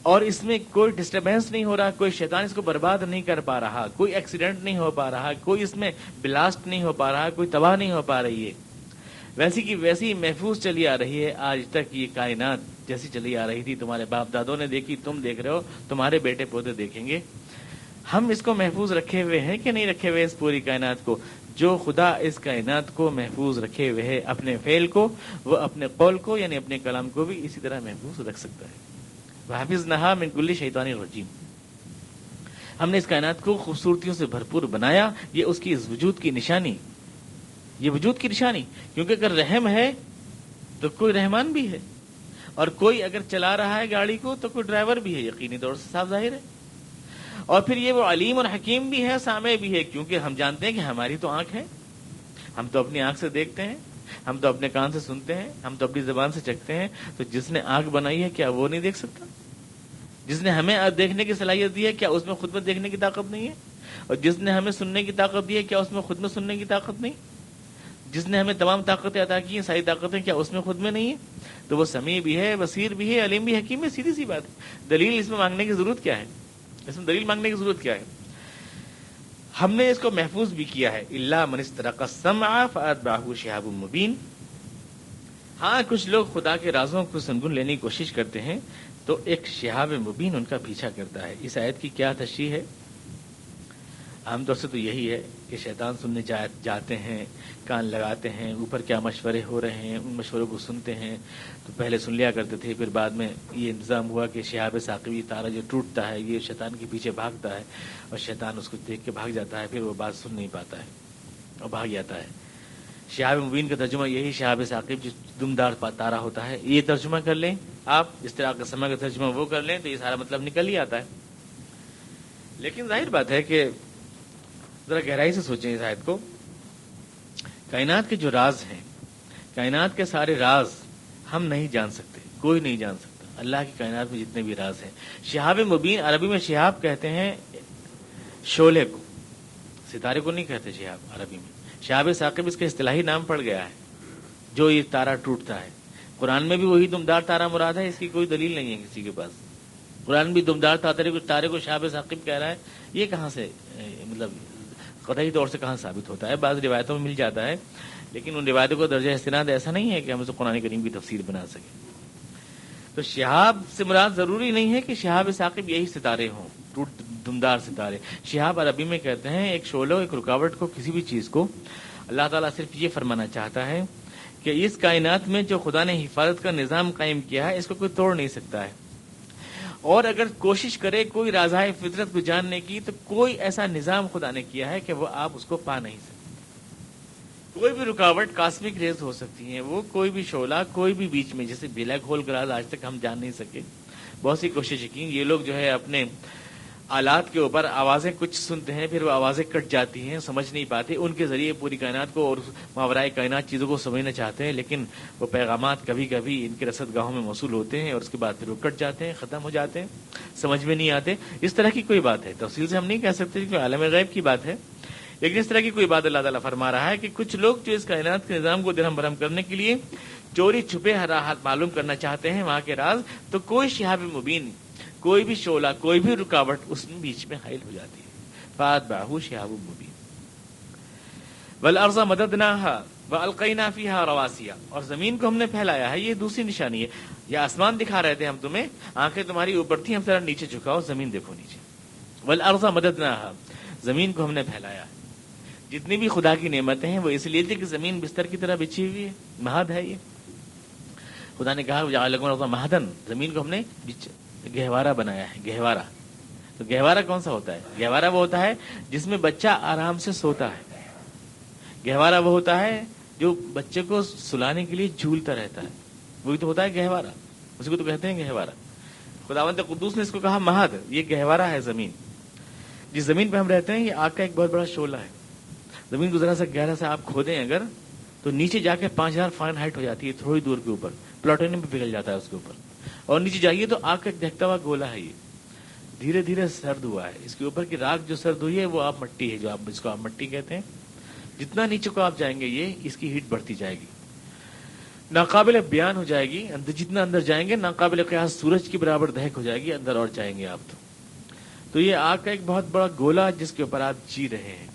اور اس میں کوئی ڈسٹربینس نہیں ہو رہا، کوئی شیطان اس کو برباد نہیں کر پا رہا، کوئی ایکسیڈنٹ نہیں ہو پا رہا، کوئی اس میں بلاسٹ نہیں ہو پا رہا، کوئی تباہ نہیں ہو پا رہی ہے، ویسی کی ویسی محفوظ چلی آ رہی ہے آج تک یہ کائنات جیسی چلی آ رہی تھی، تمہارے باپ دادوں نے دیکھی، تم دیکھ رہے ہو، تمہارے بیٹے پوتے دیکھیں گے۔ ہم اس کو محفوظ رکھے ہوئے ہیں کہ نہیں رکھے ہوئے اس پوری کائنات کو؟ جو خدا اس کائنات کو محفوظ رکھے ہوئے ہے اپنے فعل کو، وہ اپنے قول کو یعنی اپنے کلام کو بھی اسی طرح محفوظ رکھ سکتا ہے۔ وَحَفِظْنَاهَا مِنْ كُلِّ شَيْطَانٍ رَجِيمٍ، ہم نے اس کائنات کو خوبصورتیوں سے بھرپور بنایا، یہ اس کی اس وجود کی نشانی، یہ وجود کی نشانی، کیونکہ اگر رحم ہے تو کوئی رحمان بھی ہے، اور کوئی اگر چلا رہا ہے گاڑی کو تو کوئی ڈرائیور بھی ہے، یقینی طور سے صاف ظاہر ہے، اور پھر یہ وہ علیم اور حکیم بھی ہے، سامع بھی ہے، کیونکہ ہم جانتے ہیں کہ ہماری تو آنکھ ہے، ہم تو اپنی آنکھ سے دیکھتے ہیں، ہم تو اپنے کان سے سنتے ہیں، ہم تو اپنی زبان سے چکھتے ہیں، تو جس نے آنکھ بنائی ہے کیا وہ نہیں دیکھ سکتا؟ جس نے ہمیں دیکھنے کی صلاحیت دی ہے کیا اس میں خود میں دیکھنے کی طاقت نہیں ہے؟ اور جس نے ہمیں سننے کی طاقت دی ہے کیا اس میں خود میں سننے کی طاقت نہیں؟ جس نے ہمیں تمام طاقتیں عطا کی ہیں، ساری طاقتیں، کیا اس میں خود میں نہیں ہے؟ تو وہ سمیع بھی ہے، بصیر بھی ہے، علیم بھی، حکیم ہے. سیدھی سی بات ہے. دلیل اس میں مانگنے کی ضرورت کیا ہے؟ اس میں دلیل مانگنے کی ضرورت کیا ہے؟ ہم نے اس کو محفوظ بھی کیا ہے. الا من استرق السمع فاتبعه شهاب مبین. ہاں کچھ لوگ خدا کے رازوں کو سنگن لینے کی کوشش کرتے ہیں تو ایک شہاب مبین ان کا پیچھا کرتا ہے. اس آیت کی کیا تشریح ہے؟ عام طور سے تو یہی ہے کہ شیطان سننے جاتے ہیں، کان لگاتے ہیں، اوپر کیا مشورے ہو رہے ہیں ان مشوروں کو سنتے ہیں. تو پہلے سن لیا کرتے تھے، پھر بعد میں یہ انتظام ہوا کہ شہاب ثاقبی تارا جو ٹوٹتا ہے یہ شیطان کے پیچھے بھاگتا ہے اور شیطان اس کو دیکھ کے بھاگ جاتا ہے، پھر وہ بات سن نہیں پاتا ہے اور بھاگ جاتا ہے. شہاب مبین کا ترجمہ یہی شہاب ثاقب جو دمدار تارا ہوتا ہے، یہ ترجمہ کر لیں آپ. اس طرح کا سما کا ترجمہ وہ کر لیں تو یہ سارا مطلب نکل ہی آتا ہے. لیکن ظاہر بات ہے کہ ذرا گہرائی سے سوچیں اس آیت کو. کائنات کے جو راز ہیں، کائنات کے سارے راز ہم نہیں جان سکتے، کوئی نہیں جان سکتا. اللہ کی کائنات میں جتنے بھی راز ہیں. شہاب مبین عربی میں شہاب کہتے ہیں شعلے کو، ستارے کو نہیں کہتے شہاب عربی میں. شہاب ثاقب اس کا اصطلاحی نام پڑ گیا ہے جو یہ تارا ٹوٹتا ہے. قرآن میں بھی وہی دمدار تارا مراد ہے، اس کی کوئی دلیل نہیں ہے کسی کے پاس. قرآن بھی دمدار تارے کو شہاب ثاقب کہہ رہا ہے. یہ کہاں سے مطلب قطعی طور سے کہاں ثابت ہوتا ہے؟ بعض روایتوں میں مل جاتا ہے، لیکن ان روایتوں کو درجہ استناد ایسا نہیں ہے کہ ہم اسے قرآن کریم کی تفسیر بنا سکیں. تو شہاب سے مراد ضروری نہیں ہے کہ شہاب ثاقب یہی ستارے ہوں، دمدار ستارے. شہاب عربی میں کہتے ہیں ایک شعلہ، ایک رکاوٹ کو، کسی بھی چیز کو. اللہ تعالیٰ صرف یہ فرمانا چاہتا ہے کہ اس کائنات میں جو خدا نے حفاظت کا نظام قائم کیا ہے اس کو کوئی توڑ نہیں سکتا ہے. اور اگر کوشش کرے کوئی رازائے فطرت کو جاننے کی تو کوئی ایسا نظام خدا نے کیا ہے کہ وہ آپ اس کو پا نہیں سکتے. کوئی بھی رکاوٹ کاسمک ریز ہو سکتی ہیں، وہ کوئی بھی شعلہ، کوئی بھی بیچ میں، جیسے بلیک ہول کا راز آج تک ہم جان نہیں سکے. بہت سی کوششیں کی. یہ لوگ جو ہے اپنے آلات کے اوپر آوازیں کچھ سنتے ہیں، پھر وہ آوازیں کٹ جاتی ہیں، سمجھ نہیں پاتے. ان کے ذریعے پوری کائنات کو اور ماورائے کائنات چیزوں کو سمجھنا چاہتے ہیں، لیکن وہ پیغامات کبھی کبھی ان کے رصد گاہوں میں موصول ہوتے ہیں اور اس کے بعد پھر وہ کٹ جاتے ہیں، ختم ہو جاتے ہیں، سمجھ میں نہیں آتے. اس طرح کی کوئی بات ہے، تفصیل سے ہم نہیں کہہ سکتے کہ عالم غیب کی بات ہے، لیکن اس طرح کی کوئی بات اللہ تعالیٰ فرما رہا ہے کہ کچھ لوگ جو اس کائنات کے نظام کو درہم برہم کرنے کے لیے چوری چھپے راحت معلوم کرنا چاہتے ہیں وہاں کے راز، تو کوئی شہاب مبین، کوئی بھی شعلہ، کوئی بھی رکاوٹ اس میں بیچ میں حائل ہو جاتی ہے. فاتبعہ شہاب مبین. والارض مددناها والقینا فیہا رواسیا. اور زمین کو ہم نے پھیلایا ہے. یہ دوسری نشانی ہے. یہ آسمان دکھا رہے تھے ہم تمہیں، آنکھیں تمہاری اوپر تھیں، ہم ذرا نیچے جھکاؤ، زمین دیکھو نیچے. والارض مددناها. زمین کو ہم نے پھیلایا. جتنی بھی خدا کی نعمتیں ہیں وہ اس لیے تھی کہ زمین بستر کی طرح بچھی ہوئی ہے، مہد ہے. یہ خدا نے کہا جعل لکم الارض مہدن، زمین کو ہم نے گہوارہ بنایا ہے. گہوارہ، تو گہوارہ کون سا ہوتا ہے؟ گہوارہ وہ ہوتا ہے جس میں بچہ آرام سے سوتا ہے. گہوارہ وہ ہوتا ہے جو بچے کو سلانے کے لیے جھولتا رہتا ہے، وہی تو ہوتا ہے گہوارہ. اسی کو تو کہتے ہیں گہوارہ. خداوند قدوس نے اس کو کہا مہد. یہ گہوارہ ہے زمین. جس زمین پہ ہم رہتے ہیں یہ آگ کا ایک بہت بڑا شعلہ ہے. زمین کو ذرا سا گہرا سا آپ کھودیں اگر تو نیچے جا کے 5000 فارنہائٹ ہو جاتی ہے تھوڑی دور کے اوپر. پلاٹونیم پہ پگھل جاتا ہے اس کے اوپر. اور نیچے جائیے تو آگ کا ایک دہتا ہوا گولا ہے. یہ دھیرے دھیرے سرد ہوا ہے. اس کے اوپر کی راکھ جو سرد ہوئی ہے وہ آپ مٹی ہے، جو آپ اس کو آپ مٹی کہتے ہیں. جتنا نیچے کو آپ جائیں گے یہ اس کی ہیٹ بڑھتی جائے گی، ناقابل بیان ہو جائے گی. جتنا اندر جائیں گے ناقابل قیاس سورج کی برابر دہک ہو جائے گی. اندر اور جائیں گے آپ تو یہ آگ کا ایک بہت بڑا گولا جس کے اوپر آپ جی رہے ہیں،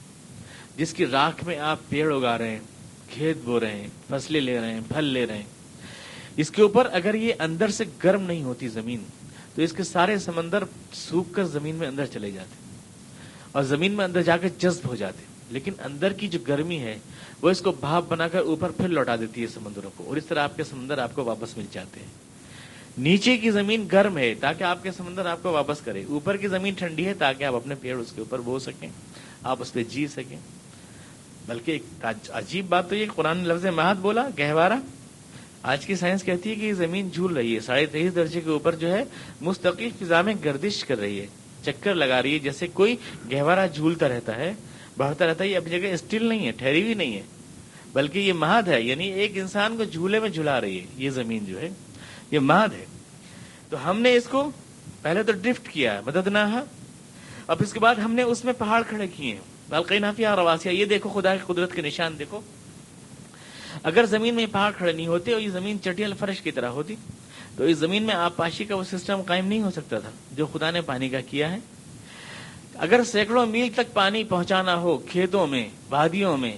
جس کی راکھ میں آپ پیڑ اگا رہے ہیں، کھیت بو رہے ہیں، فصلیں لے رہے ہیں، پھل لے رہے ہیں. اس کے اوپر اگر یہ اندر سے گرم نہیں ہوتی زمین تو اس کے سارے سمندر سوکھ کر زمین میں اندر چلے جاتے اور زمین میں اندر جا کے جذب ہو جاتے. لیکن اندر کی جو گرمی ہے وہ اس کو بھاپ بنا کر اوپر پھر لوٹا دیتی ہے سمندروں کو، اور اس طرح آپ کے سمندر آپ کو واپس مل جاتے ہیں. نیچے کی زمین گرم ہے تاکہ آپ کے سمندر آپ کو واپس کرے، اوپر کی زمین ٹھنڈی ہے تاکہ آپ اپنے پیڑ اس کے اوپر بو سکیں، آپ اس پہ جی سکیں. بلکہ ایک عجیب بات تو یہ قرآن نے لفظ مہد بولا، گہوارہ. آج کی سائنس کہتی ہے کہ یہ زمین جھول رہی ہے 23.5 درجے کے اوپر جو ہے مستقل فضا میں گردش کر رہی ہے، چکر لگا رہی ہے، جیسے کوئی گہوارہ جھولتا رہتا ہے، بڑھتا رہتا ہے. یہ اپنی جگہ اسٹل نہیں ہے، ٹھہری ہوئی نہیں ہے، بلکہ یہ مہد ہے، یعنی ایک انسان کو جھولے میں جھلا رہی ہے یہ زمین جو ہے، یہ مہد ہے. تو ہم نے اس کو پہلے تو ڈرفٹ کیا ہے مددناہا، اب اس کے بعد ہم نے اس میں پہاڑ کھڑے کیے ہیں. والقینا فیہا رواسیہ، یہ دیکھو خدا کی قدرت کے نشان دیکھو. اگر زمین میں پہاڑ کھڑے نہیں ہوتے اور یہ زمین چٹیل فرش کی طرح ہوتی تو اس زمین میں آبپاشی کا وہ سسٹم قائم نہیں ہو سکتا تھا جو خدا نے پانی کا کیا ہے. اگر سینکڑوں میل تک پانی پہنچانا ہو کھیتوں میں، وادیوں میں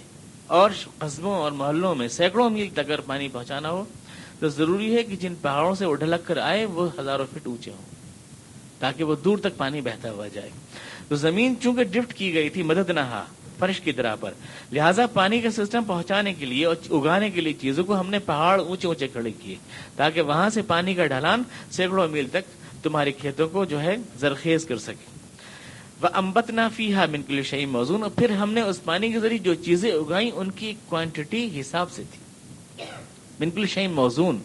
اور قصبوں اور محلوں میں، سینکڑوں میل تک اگر پانی پہنچانا ہو تو ضروری ہے کہ جن پہاڑوں سے وہ ڈھلک کر آئے وہ ہزاروں فٹ اونچے ہوں تاکہ وہ دور تک پانی بہتا ہوا جائے. تو زمین چونکہ ڈرفٹ کی گئی تھی مددنہا فرش کی طرح پر، لہٰذا پانی کا سسٹم پہنچانے کے لیے اور اگانے کے لیے چیزوں کو ہم نے پہاڑ اونچے اونچے کھڑے کیے تاکہ وہاں سے پانی کا ڈھلان سینکڑوں میل تک تمہارے کھیتوں کو جو ہے زرخیز کر سکے. وَأَنبَتْنَا فِيهَا مِن كُلِّ شَيْءٍ مَوْزُونٍ، اور پھر ہم نے اس پانی کے ذریعے جو چیزیں اگائیں ان کی کوانٹٹی حساب سے تھی. من كُلِّ شَيْءٍ موزون،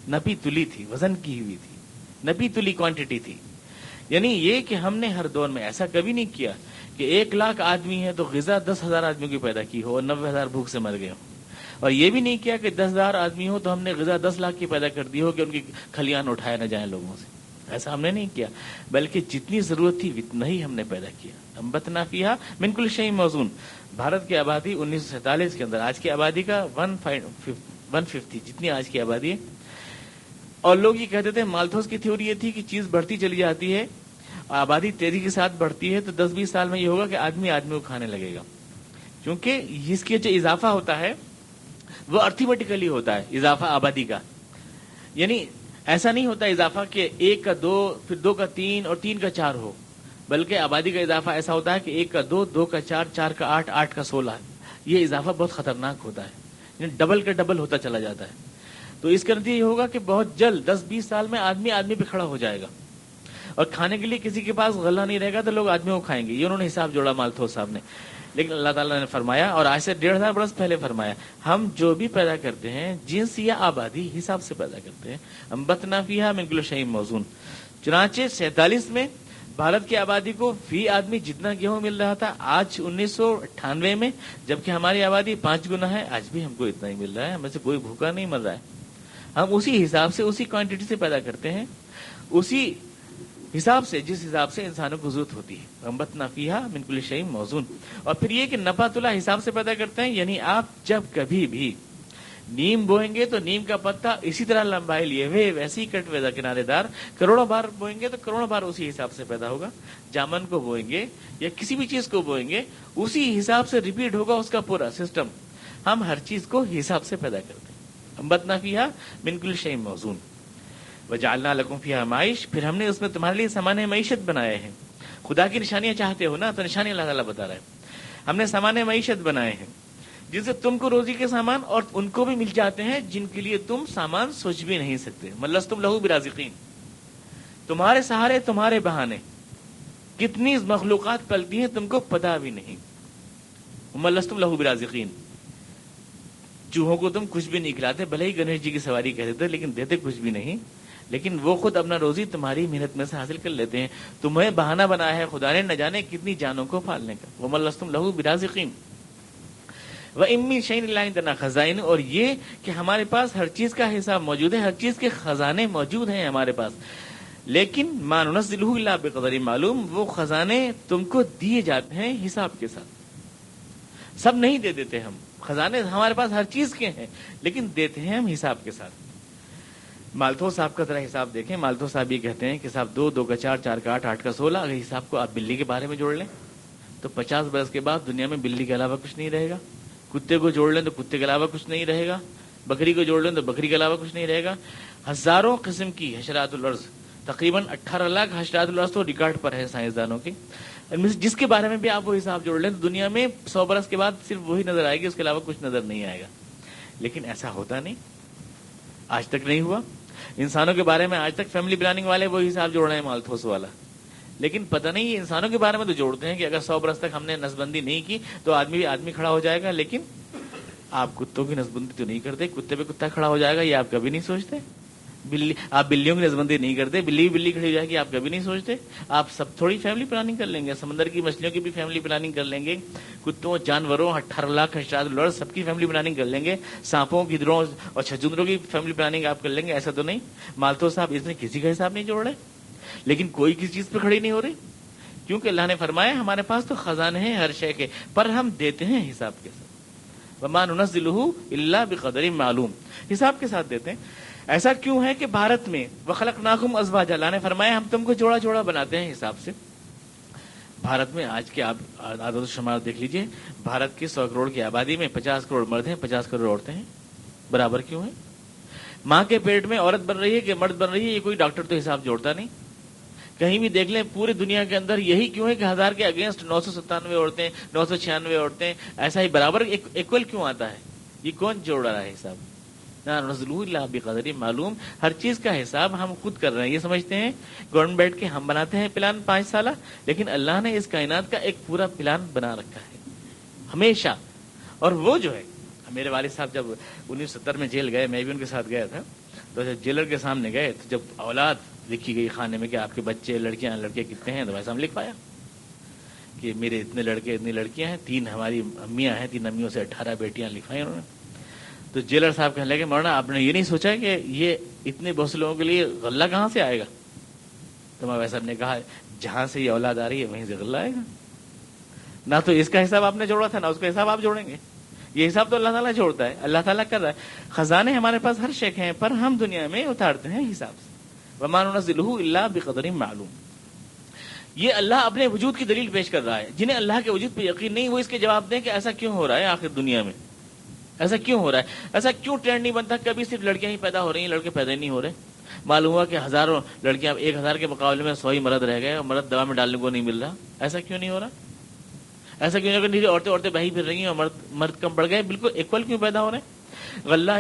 نپی تلی تھی، وزن کی ہوئی تھی، نپی تلی کوانٹٹی تھی. یعنی یہ کہ ہم نے ہر دور میں ایسا کبھی نہیں کیا کہ 1,00,000 آدمی ہے تو غذا 10,000 آدمیوں کی پیدا کی ہو اور 90,000 بھوک سے مر گئے ہوں. اور یہ بھی نہیں کیا کہ 10,000 آدمی ہو تو ہم نے غذا 10,00,000 کی پیدا کر دی ہو کہ ان کی کھلیان اٹھائے نہ جائیں لوگوں سے. ایسا ہم نے نہیں کیا، بلکہ جتنی ضرورت تھی اتنا ہی ہم نے پیدا کیا. انبتنا فیہا من کل شیء موزون. بھارت کی آبادی 1947 کے اندر آج کی آبادی کا 150 جتنی آج کی آبادی ہے. اور لوگ یہ کہتے تھے، مالتھوس کی تھیوری یہ تھی کہ چیز بڑھتی چلی جاتی ہے، آبادی تیزی کے ساتھ بڑھتی ہے تو 10-20 سال میں یہ ہوگا کہ آدمی کو کھانے لگے گا. کیونکہ اس کے جو اضافہ ہوتا ہے وہ ارتھمیٹیکلی ہوتا ہے، اضافہ آبادی کا. یعنی ایسا نہیں ہوتا اضافہ کہ 1 کا 2 پھر 2 کا 3 اور 3 کا 4 ہو، بلکہ آبادی کا اضافہ ایسا ہوتا ہے کہ 1 کا 2 2 کا 4 4 کا 8 8 کا 16. یہ اضافہ بہت خطرناک ہوتا ہے، یعنی ڈبل کا ڈبل ہوتا چلا جاتا ہے. تو اس کا نتیجہ یہ ہوگا کہ بہت جلد 10-20 سال میں آدمی پہ کھڑا ہو جائے گا اور کھانے کے لیے کسی کے پاس غلہ نہیں رہے گا تو لوگ آدمیوں کو کھائیں گے. یہ انہوں نے حساب جوڑا مالتھوس صاحب نے. لیکن اللہ تعالیٰ نے فرمایا، اور آج سے 1,500 برس پہلے فرمایا، ہم جو بھی پیدا کرتے ہیں جنس یا آبادی حساب سے پیدا کرتے ہیں. انبتنا فیہا من کل شیء موزون. چنانچہ 47 میں بھارت کی آبادی کو فی آدمی جتنا گیہوں مل رہا تھا، آج 1998 میں جبکہ ہماری آبادی 5 گنا ہے، آج بھی ہم کو اتنا ہی مل رہا ہے. ہمیں سے کوئی بھوکا نہیں مر رہا ہے. ہم اسی حساب سے اسی کوانٹٹی سے پیدا کرتے ہیں، اسی حساب سے جس حساب سے انسانوں کو ضرورت ہوتی ہے. انبتنا فیہا من کل شیء موزون. اور پھر یہ کہ نپا تلا حساب سے پیدا کرتے ہیں، یعنی آپ جب کبھی بھی نیم بوئیں گے تو نیم کا پتا اسی طرح لمبائی لیے ہوئے ویسے ہی کٹ ہوئے کنارے دار. کروڑوں بار بوئیں گے تو کروڑوں بار اسی حساب سے پیدا ہوگا. جامن کو بوئیں گے یا کسی بھی چیز کو بوئیں گے اسی حساب سے ریپیٹ ہوگا اس کا پورا سسٹم. ہم ہر چیز کو حساب سے پیدا کرتے ہیں. انبتنا فیہا من کل شیء موزون. وجعلنا لکم فیہا معیش، پھر ہم نے اس میں تمہارے لیے سامان معیشت بنائے ہیں. خدا کی نشانیاں چاہتے ہو نا، تو نشانی اللہ تعالیٰ بتا رہا ہے. ہم نے سامان معیشت بنائے ہیں جن سے تم کو روزی کے سامان اور ان کو بھی مل جاتے ہیں جن کے لیے تم سامان سوچ بھی نہیں سکتے. ملستم لہو برازقین، تمہارے سہارے تمہارے بہانے کتنی مخلوقات پلتی ہیں تم کو پتا بھی نہیں. ملستم لہو برازقین، چوہوں کو تم کچھ بھی نہیں کھلاتے، بھلے ہی گنیش جی کی سواری کہہ دیتے لیکن دیتے کچھ بھی نہیں. لیکن وہ خود اپنا روزی تمہاری محنت میں سے حاصل کر لیتے ہیں. تمہیں بہانہ بنایا ہے خدا نے نہ جانے کتنی جانوں کو پالنے کا. وَمَا لَسْتُمْ لَهُ بِرَازِقِينَ وَإِن مِّن شَيْءٍ إِلَّا عِندَنَا خَزَائِنُ، اور یہ کہ ہمارے پاس ہر چیز کا حساب موجود ہے، ہر چیز کے خزانے موجود ہیں ہمارے پاس. لیکن مَا نُنَزِّلُهُ إِلَّا بِقَدَرٍ معلوم، وہ خزانے تم کو دیے جاتے ہیں حساب کے ساتھ. سب نہیں دے دیتے ہم. خزانے ہمارے پاس ہر چیز کے ہیں لیکن دیتے ہیں ہم حساب کے ساتھ. مالتھوس صاحب کا ذرا حساب دیکھیں. مالتھوس صاحب یہ کہتے ہیں کہ صاحب 2 2 کا 4 4 کا 8 8 کا 16، اگر حساب کو آپ بلی کے بارے میں جوڑ لیں تو 50 برس کے بعد دنیا میں بلی کے علاوہ کچھ نہیں رہے گا. کتے کو جوڑ لیں تو کتے کے علاوہ کچھ نہیں رہے گا. بکری کو جوڑ لیں تو بکری کے علاوہ کچھ نہیں رہے گا. ہزاروں قسم کی حشرات الارض، تقریباً 18 لاکھ حشرات الارض تو ریکارڈ پر ہے سائنسدانوں کے، جس کے بارے میں بھی آپ وہ حساب جوڑ لیں تو دنیا میں 100 برس کے بعد صرف وہی نظر آئے گی، اس کے علاوہ کچھ نظر نہیں آئے گا. لیکن ایسا ہوتا نہیں، آج تک نہیں ہوا. انسانوں کے بارے میں آج تک فیملی پلاننگ والے وہ حساب جوڑ رہے ہیں مالتھوس والا. لیکن پتہ نہیں یہ انسانوں کے بارے میں تو جوڑتے ہیں کہ اگر 100 برس تک ہم نے نسبندی نہیں کی تو آدمی کھڑا ہو جائے گا. لیکن آپ کتوں کی نسبندی تو نہیں کرتے، کتے پہ کتا کھڑا ہو جائے گا یہ آپ کبھی نہیں سوچتے. بلی آپ بلیوں کی نسبندی نہیں کرتے, بلی کھڑی ہو جائے گی آپ کبھی نہیں سوچتے. آپ سب تھوڑی فیملی پلاننگ کر لیں گے, سمندر کی مچھلیوں کی بھی فیملی پلاننگ کر لیں گے, کتوں جانوروں 18 لاکھ لڑ سب کی فیملی پلاننگ کر لیں گے, سانپوں گدڑوں اور چھچندروں کی فیملی پلاننگ آپ کر لیں گے. ایسا تو نہیں. مالتو صاحب اس میں کسی کا حساب نہیں جوڑ رہے, لیکن کوئی کسی چیز پہ کھڑی نہیں ہو رہی, کیونکہ اللہ نے فرمایا ہمارے پاس تو خزانے ہیں ہر شے کے, پر ہم دیتے ہیں حساب کے ساتھ. وما ننزلہ الا بقدر معلوم, حساب کے ساتھ دیتے ہیں. ایسا کیوں ہے کہ بھارت میں وخلقناکم ازواجا, اللہ نے فرمایا ہم تم کو جوڑا جوڑا بناتے ہیں حساب سے. بھارت میں آج کے آپ عدد و شمار دیکھ لیجئے, بھارت کی 100 کروڑ کی آبادی میں 50 کروڑ مرد ہیں, 50 کروڑ عورتیں ہیں. برابر کیوں ہے؟ ماں کے پیٹ میں عورت بن رہی ہے کہ مرد بن رہی ہے, یہ کوئی ڈاکٹر تو حساب جوڑتا نہیں. کہیں بھی دیکھ لیں پوری دنیا کے اندر یہی کیوں ہے کہ 1000 کے اگینسٹ 997 عورتیں, 996 عورتیں, ایسا ہی برابر ایکول کیوں آتا ہے؟ یہ کون جوڑ رہا ہے حساب؟ نزلہ الا بقدر معلوم. ہر چیز کا حساب ہم خود کر رہے ہیں. یہ سمجھتے ہیں گورنمنٹ بیٹھ کے ہم بناتے ہیں پلان 5 سالہ, لیکن اللہ نے اس کائنات کا ایک پورا پلان بنا رکھا ہے ہمیشہ. اور وہ جو ہے, میرے والد صاحب جب 1970 میں جیل گئے, میں بھی ان کے ساتھ گیا تھا, تو جب جیلر کے سامنے گئے تو جب اولاد لکھی گئی خانے میں کہ آپ کے بچے لڑکیاں لڑکے کتنے ہیں, تو ویسا ہم لکھ پایا کہ میرے اتنے لڑکے اتنی لڑکیاں ہیں, 3 ہماری امیاں ہیں, 3 امیوں سے 18 بیٹیاں لکھوائی انہوں نے. تو جیلر صاحب کہنے لگے مولانا آپ نے یہ نہیں سوچا کہ یہ اتنے بہت سے لوگوں کے لیے غلہ کہاں سے آئے گا؟ تو میں ویسا نے کہا جہاں سے یہ اولاد آ رہی ہے وہیں سے غلہ آئے گا. نہ تو اس کا حساب آپ نے جوڑا تھا, نہ اس کا حساب آپ جوڑیں گے. یہ حساب تو اللہ تعالیٰ جوڑتا ہے, اللہ تعالیٰ کر رہا ہے. خزانے ہمارے پاس ہر شے کے ہیں, پر ہم دنیا میں اتارتے ہیں حساب سے. وما ننزلہ الا بقدر معلوم. یہ اللہ اپنے وجود کی دلیل پیش کر رہا ہے. جنہیں اللہ کے وجود پہ یقین نہیں, وہ اس کے جواب دیں کہ ایسا کیوں ہو رہا ہے آخر دنیا میں, ایسا کیوں ہو رہا ہے, ایسا کیوں ٹرینڈ نہیں بنتا. کبھی صرف لڑکیاں ہی پیدا ہو رہی ہیں, لڑکے پیدا ہی نہیں ہو رہے. معلوم ہوا کہ ہزاروں لڑکیاں 1000 کے مقابلے میں 100 ہی مرد رہ گئے, اور مرد دوا میں ڈالنے کو نہیں مل رہا. ایسا کیوں نہیں ہو رہا؟ ایسا کیوں نہیں, عورتیں بہی پھر رہی ہیں اور مرد کم بڑھ گئے, بالکل ایکول کیوں پیدا ہو رہے ہیں؟ غلہ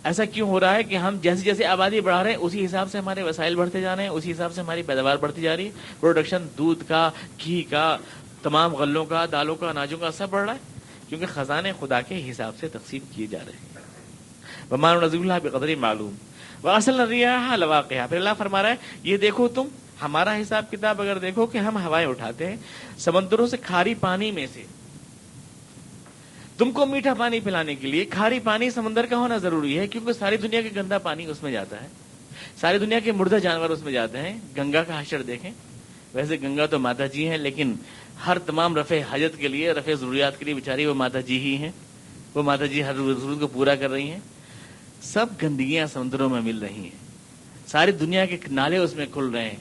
ایسا کیوں ہو رہا ہے کہ ہم جیسے جیسے آبادی بڑھا رہے ہیں اسی حساب سے ہمارے وسائل بڑھتے جا رہے ہیں, اسی حساب سے ہماری پیداوار بڑھتی جا رہی ہے. پروڈکشن دودھ کا, گھی کا, تمام غلوں کا, دالوں کا, اناجوں کا سب بڑھ رہا ہے, کیونکہ خزانے خدا کے حساب سے تقسیم کیے جا رہے ہیں. وما ننزلہ بقدر معلوم وارسلنا الرياح لواقع. پھر اللہ فرما رہا ہے یہ دیکھو تم ہمارا حساب کتاب اگر دیکھو کہ ہم ہوائیں اٹھاتے ہیں سمندروں سے کھاری پانی میں سے. تم کو میٹھا پانی پلانے کے لیے کھاری پانی سمندر کا ہونا ضروری ہے, کیونکہ ساری دنیا کے گندا پانی اس میں جاتا ہے, ساری دنیا کے مردہ جانور اس میں جاتے ہیں. گنگا کا حشر دیکھیں, ویسے گنگا تو ماتا جی ہیں, لیکن ہر تمام رفع حاجت کے لیے, رفع ضروریات کے لیے بیچاری وہ ماتا جی ہی ہیں. وہ ماتا جی ہر ضرورت کو پورا کر رہی ہیں. سب گندگیاں سمندروں میں مل رہی ہیں, ساری دنیا کے نالے اس میں کھل رہے ہیں,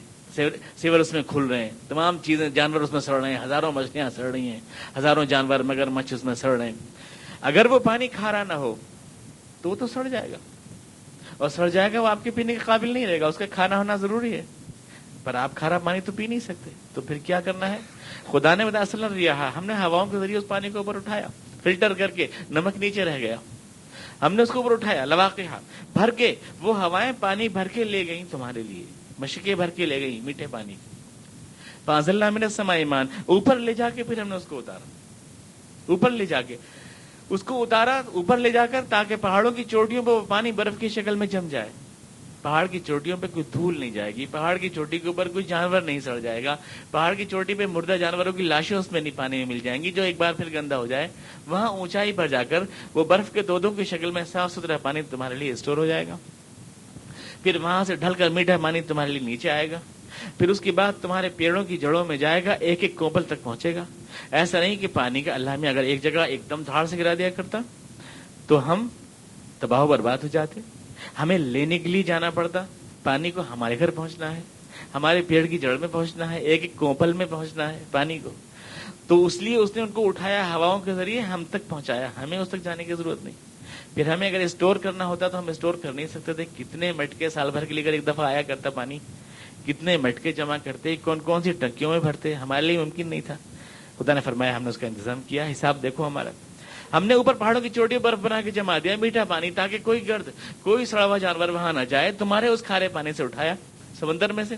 سیور اس میں کھل رہے ہیں, تمام چیزیں جانور اس میں سڑ رہے ہیں, ہزاروں مچھلیاں سڑ رہی ہیں, ہزاروں جانور مگر مچھ اس میں سڑ رہے ہیں. اگر وہ پانی کھارا نہ ہو تو وہ تو سڑ جائے گا, اور سڑ جائے گا وہ آپ کے پینے کے قابل نہیں رہے گا. اس کا کھانا ہونا ضروری ہے, پر آپ کھارا پانی تو پی نہیں سکتے. تو پھر کیا کرنا ہے؟ خدا نے بتایا اصل رہا, ہم نے ہواؤں کے ذریعے اس پانی کو اوپر اٹھایا, فلٹر کر کے, نمک نیچے رہ گیا, ہم نے اس کو اوپر اٹھایا, لواقع بھر کے. وہ ہوائیں پانی بھر کے لے گئیں تمہارے لیے, مشکیں بھر کے لے گئی میٹھے پانی. فانزلنا من السماء ماء, اوپر لے جا کے پھر ہم نے اس کو اتارا, اوپر لے جا کے اس کو اتارا, اوپر لے جا کر, تاکہ پہاڑوں کی چوٹیوں پہ وہ پانی برف کی شکل میں جم جائے. پہاڑ کی چوٹیوں پہ کوئی دھول نہیں جائے گی, پہاڑ کی چوٹی کے اوپر کوئی جانور نہیں سڑ جائے گا, پہاڑ کی چوٹی پہ مردہ جانوروں کی لاشیں اس میں نہیں پانی میں مل جائیں گی جو ایک بار پھر گندا ہو جائے. وہاں اونچائی پر جا کر وہ برف کے دودوں کی شکل میں صاف ستھرا پانی تمہارے لیے اسٹور ہو جائے گا. پھر وہاں سے ڈھل کر میٹھا پانی تمہارے لیے نیچے آئے گا. پھر اس کے بعد تمہارے پیڑوں کی جڑوں میں جائے گا, ایک ایک کوپل تک پہنچے گا. ایسا نہیں کہ پانی کا اللہ میں اگر ایک جگہ ایک دم دھاڑ سے گرا دیا کرتا تو ہم تباہ و برباد ہو جاتے. ہمیں لینے کے لیے جانا پڑتا, پانی کو ہمارے گھر پہنچنا ہے, ہمارے پیڑ کی جڑ میں پہنچنا ہے, ایک ایک کوپل میں پہنچنا ہے پانی کو. تو اس لیے اس نے ان کو اٹھایا ہواؤں کے ذریعے ہم تک پہنچایا, ہمیں اس تک جانے کی ضرورت نہیں. پھر ہمیں اگر اسٹور کرنا ہوتا تو ہم اسٹور کر نہیں سکتے تھے. کتنے مٹکے سال بھر کے لیے اگر ایک دفعہ آیا کرتا پانی, کتنے مٹکے جمع کرتے, کون کون سی ٹنکیوں میں بھرتے, ہمارے لیے ممکن نہیں تھا. خدا نے فرمایا ہم نے اس کا انتظام کیا. حساب دیکھو ہمارا, ہم نے اوپر پہاڑوں کی چوٹی برف بنا کے جما دیا میٹھا پانی, تاکہ کوئی گرد, کوئی سڑا ہوا جانور وہاں نہ جائے. تمہارے اس کھارے پانی سے اٹھایا سمندر میں سے.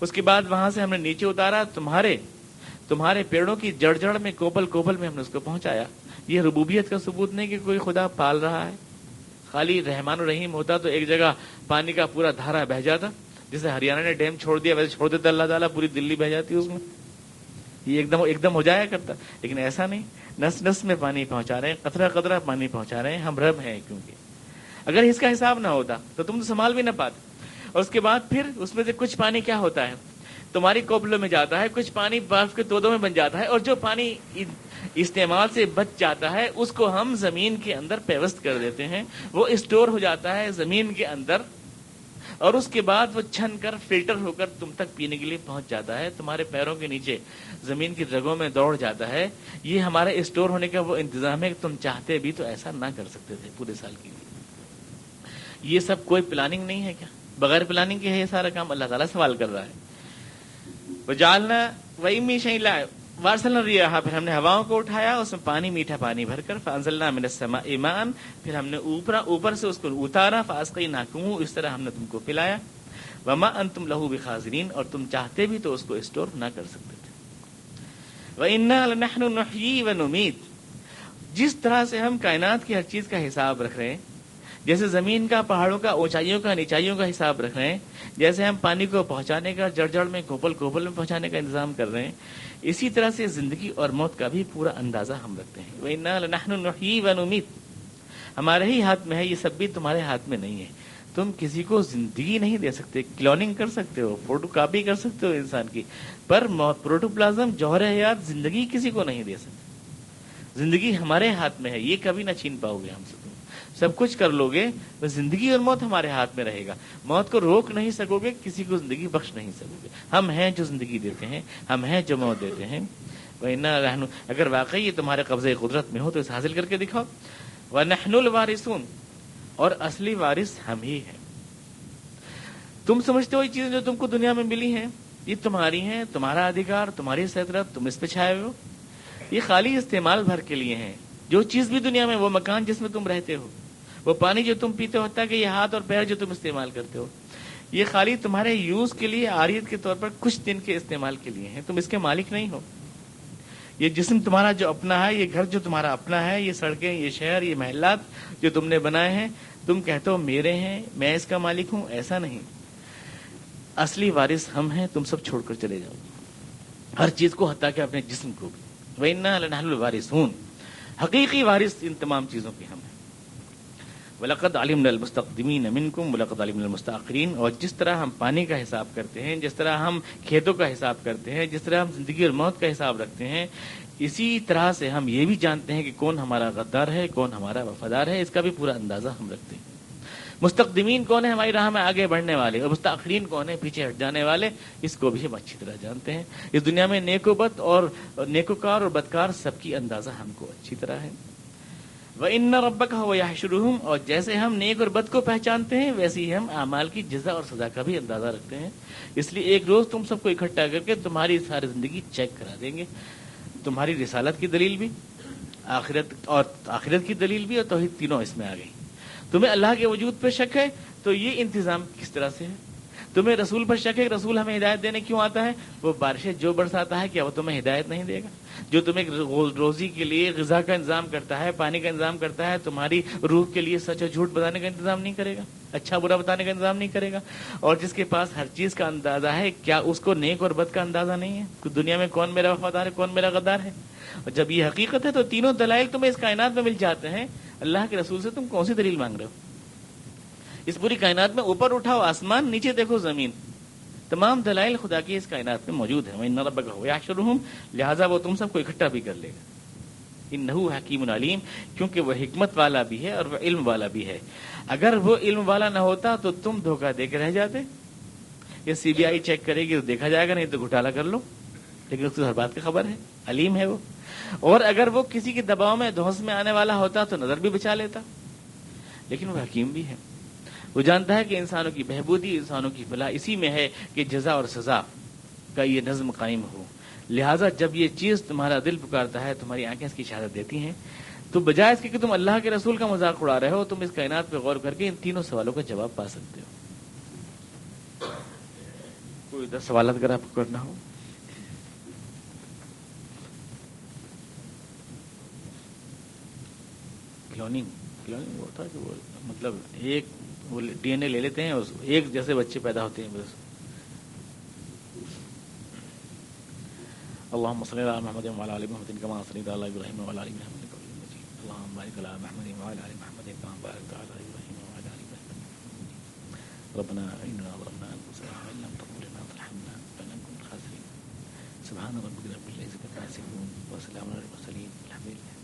اس کے بعد وہاں سے ہم نے نیچے اتارا, تمہارے پیڑوں کی جڑ جڑ میں, کوپل کوپل میں ہم نے اس کو پہنچایا. یہ ربوبیت کا ثبوت نہیں کہ کوئی خدا پال رہا ہے, خالی رحمان الرحیم ہوتا تو ایک جگہ پانی کا پورا دھارا بہ جاتا، جیسے ہریانہ نے ڈیم چھوڑ دیا ویسے چھوڑ دیتا اللہ تعالیٰ، پوری دلی بہ جاتی اس میں، یہ ایک دم ہو جایا کرتا. لیکن ایسا نہیں، نس نس میں پانی پہنچا رہے ہیں، قطرہ قطرہ پانی پہنچا رہے ہیں. ہم رب ہیں کیونکہ اگر اس کا حساب نہ ہوتا تو تم تو سنبھال بھی نہ پاتے. اور اس کے بعد پھر اس میں سے کچھ پانی کیا ہوتا ہے، تمہاری کوبلوں میں جاتا ہے، کچھ پانی برف کے تودوں میں بن جاتا ہے، اور جو پانی استعمال سے بچ جاتا ہے اس کو ہم زمین کے اندر پیوست کر دیتے ہیں، وہ اسٹور ہو جاتا ہے زمین کے اندر، اور اس کے بعد وہ چھن کر فلٹر ہو کر تم تک پینے کے لیے پہنچ جاتا ہے، تمہارے پیروں کے نیچے زمین کی رگوں میں دوڑ جاتا ہے. یہ ہمارے اسٹور ہونے کا وہ انتظام ہے کہ تم چاہتے بھی تو ایسا نہ کر سکتے تھے پورے سال کے لیے. یہ سب کوئی پلاننگ نہیں ہے کیا؟ بغیر پلاننگ کے ہے یہ سارا کام. اللہ تعالیٰ سوال کر رہا ہے. وجعلنا وَإِن مِّن شَيْءٍ لَا وَأَرْسَلْنَا الرِّيَاحَ، پھر ہم نے ہواؤں کو اٹھایا، اس میں پانی میٹھا پانی بھر کر، فَأَنزَلْنَا مِنَ السَّمَاءِ مَاءً، پھر ہم نے اوپر سے اس کو اتارا، فَأَسْقَيْنَاكُمُوهُ، اس طرح ہم نے تم کو پلایا. وَمَا أَنْتُمْ لَهُ بِخَازِنِينَ، اور تم چاہتے بھی تو اس کو اسٹور نہ کر سکتے تھے. وَإِنَّا لَنَحْنُ نُحْيِي وَنُمِيتُ، جس طرح سے ہم کائنات کی ہر چیز کا حساب رکھ رہے ہیں، جیسے زمین کا، پہاڑوں کا، اونچائیوں کا، نچائیوں کا حساب رکھ رہے ہیں، جیسے ہم پانی کو پہنچانے کا، جڑ جڑ میں، کوپل میں پہنچانے کا انتظام کر رہے ہیں، اسی طرح سے زندگی اور موت کا بھی پورا اندازہ ہم رکھتے ہیں. وَإِنَّا لَنَحْنُ نُحْيِي وَنُمِيتُ، ہمارے ہی ہاتھ میں ہے، یہ سب بھی تمہارے ہاتھ میں نہیں ہے. تم کسی کو زندگی نہیں دے سکتے، کلوننگ کر سکتے ہو، فوٹو کاپی کر سکتے ہو انسان کی، پر پروٹوپلازم، جوہر حیات، زندگی کسی کو نہیں دے سکتے. زندگی ہمارے ہاتھ میں ہے، یہ کبھی نہ چھین پاؤ گے ہم سے. تم سب کچھ کر لو گے، بس زندگی اور موت ہمارے ہاتھ میں رہے گا. موت کو روک نہیں سکو گے، کسی کو زندگی بخش نہیں سکو گے. ہم ہیں جو زندگی دیتے ہیں، ہم ہیں جو موت دیتے ہیں. وَإِنَّا لَنَحْنُ، اگر واقعی یہ تمہارے قبضے قدرت میں ہو تو اسے حاصل کر کے دکھاؤ. وَنَحْنُ الْوَارِثُونَ، اور اصلی وارث ہم ہی ہیں. تم سمجھتے ہو یہ چیزیں جو تم کو دنیا میں ملی ہیں یہ تمہاری ہیں، تمہارا ادھیکار، تمہاری سیطرت، تم اس پہ چھائے ہوئے ہو. یہ خالی استعمال بھر کے لیے ہیں. جو چیز بھی دنیا میں، وہ مکان جس میں تم رہتے ہو، وہ پانی جو تم پیتے ہو، حتیٰ کہ یہ ہاتھ اور پیر جو تم استعمال کرتے ہو، یہ خالی تمہارے یوز کے لیے، عاریت کے طور پر کچھ دن کے استعمال کے لیے ہیں. تم اس کے مالک نہیں ہو. یہ جسم تمہارا جو اپنا ہے، یہ گھر جو تمہارا اپنا ہے، یہ سڑکیں، یہ شہر، یہ محلات جو تم نے بنائے ہیں، تم کہتے ہو میرے ہیں، میں اس کا مالک ہوں. ایسا نہیں. اصلی وارث ہم ہیں. تم سب چھوڑ کر چلے جاؤ ہر چیز کو، حتیٰ کہ اپنے جسم کو بھی. وَإِنَّا لَنَحْنُ الْوَارِثُونَ، حقیقی وارث ان تمام چیزوں کے ہم ہیں. وَلَقَدْ عَلِمْنَا الْمُسْتَقْدِمِينَ مِنْكُمْ وَلَقَدْ عَلِمْنَا الْمُسْتَأْخِرِينَ، اور جس طرح ہم پانی کا حساب کرتے ہیں، جس طرح ہم کھیتوں کا حساب کرتے ہیں، جس طرح ہم زندگی اور موت کا حساب رکھتے ہیں، اسی طرح سے ہم یہ بھی جانتے ہیں کہ کون ہمارا غدار ہے، کون ہمارا وفادار ہے. اس کا بھی پورا اندازہ ہم رکھتے ہیں. مستقدمین کون ہے؟ ہماری راہ میں آگے بڑھنے والے. اور مستاخرین کون ہے؟ پیچھے ہٹ جانے والے. اس کو بھی ہم اچھی طرح جانتے ہیں. اس دنیا میں نیک و بد اور نیکوکار اور بدکار سب کی اندازہ ہم کو اچھی طرح ہے. وَإِنَّ رَبَّكَ هُوَ يَحْشُرُهُمْ، اور جیسے ہم نیک اور بد کو پہچانتے ہیں، ویسے ہی ہم اعمال کی جزا اور سزا کا بھی اندازہ رکھتے ہیں. اس لیے ایک روز تم سب کو اکٹھا کر کے تمہاری ساری زندگی چیک کرا دیں گے. تمہاری رسالت کی دلیل بھی، آخرت کی دلیل بھی، اور توحید، تینوں اس میں آ گئی. تمہیں اللہ کے وجود پہ شک ہے تو یہ انتظام کس طرح سے ہے. تمہیں رسول پر شک ہے کہ رسول ہمیں ہدایت دینے کیوں آتا ہے. وہ بارشیں جو برساتا ہے، کیا وہ تمہیں ہدایت نہیں دے گا؟ جو تمہیں روزی کے لیے غذا کا انتظام کرتا ہے، پانی کا انتظام کرتا ہے، تمہاری روح کے لیے سچ اور جھوٹ بتانے کا انتظام نہیں کرے گا؟ اچھا برا بتانے کا انتظام نہیں کرے گا؟ اور جس کے پاس ہر چیز کا اندازہ ہے، کیا اس کو نیک اور بد کا اندازہ نہیں ہے کہ دنیا میں کون میرا وفادار ہے، کون میرا غدار ہے؟ اور جب یہ حقیقت ہے تو تینوں دلائل تمہیں اس کائنات میں مل جاتے ہیں. اللہ کے رسول سے تم کون سی دلیل مانگ رہے ہو؟ اس پوری کائنات میں اوپر اٹھاؤ آسمان، نیچے دیکھو زمین، تمام دلائل خدا کی اس کائنات میں موجود ہیں. وَإِنَّ رَبَّكَ هُوَ يَحْشُرُهُمْ، لہٰذا وہ تم سب کو اکٹھا بھی کر لے گا. إِنَّهُ حَكِيمٌ عَلِيمٌ، کیونکہ وہ حکمت والا بھی ہے اور وہ علم والا بھی ہے. اگر وہ علم والا نہ ہوتا تو تم دھوکہ دے کے رہ جاتے. یہ سی بی آئی چیک کرے گی تو دیکھا جائے گا، نہیں تو گھوٹالا کر لو. لیکن اس کو ہر بات کی خبر ہے، علیم ہے وہ. اور اگر وہ کسی کے دباؤ میں، دھوس میں آنے والا ہوتا تو نظر بھی بچا لیتا. لیکن وہ حکیم بھی ہے. وہ جانتا ہے کہ انسانوں کی بہبودی، انسانوں کی فلاح اسی میں ہے کہ جزا اور سزا کا یہ نظم قائم ہو. لہٰذا جب یہ چیز تمہارا دل پکارتا ہے، تمہاری آنکھیں اس کی شہادت دیتی ہیں، تو بجائے اس کے کہ تم اللہ کے رسول کا مذاق اڑا رہے ہو، تم اس کائنات پہ غور کر کے ان تینوں سوالوں کا جواب پا سکتے ہو. کوئی 10 سوالات اگر آپ کو کرنا ہو. کلوننگ وہ تھا کہ وہ مطلب ایک وہ ڈی این اے لے لیتے ہیں اور ایک جیسے بچے پیدا ہوتے ہیں بس. اللهم صل على محمد وعلى ال محمد كما صليت على ابراهيم وعلى ال ابراهيم انك حميد مجيد. اللهم بارك على محمد وعلى ال محمد كما باركت على ابراهيم وعلى ال ابراهيم. ربنا اننا ظلمنا انفسنا وان لم تغفر لنا وترحمنا لنكن من الخاسرين. سبحان ربك رب العزة عما يصفون وسلام على المرسلين الحمد لله.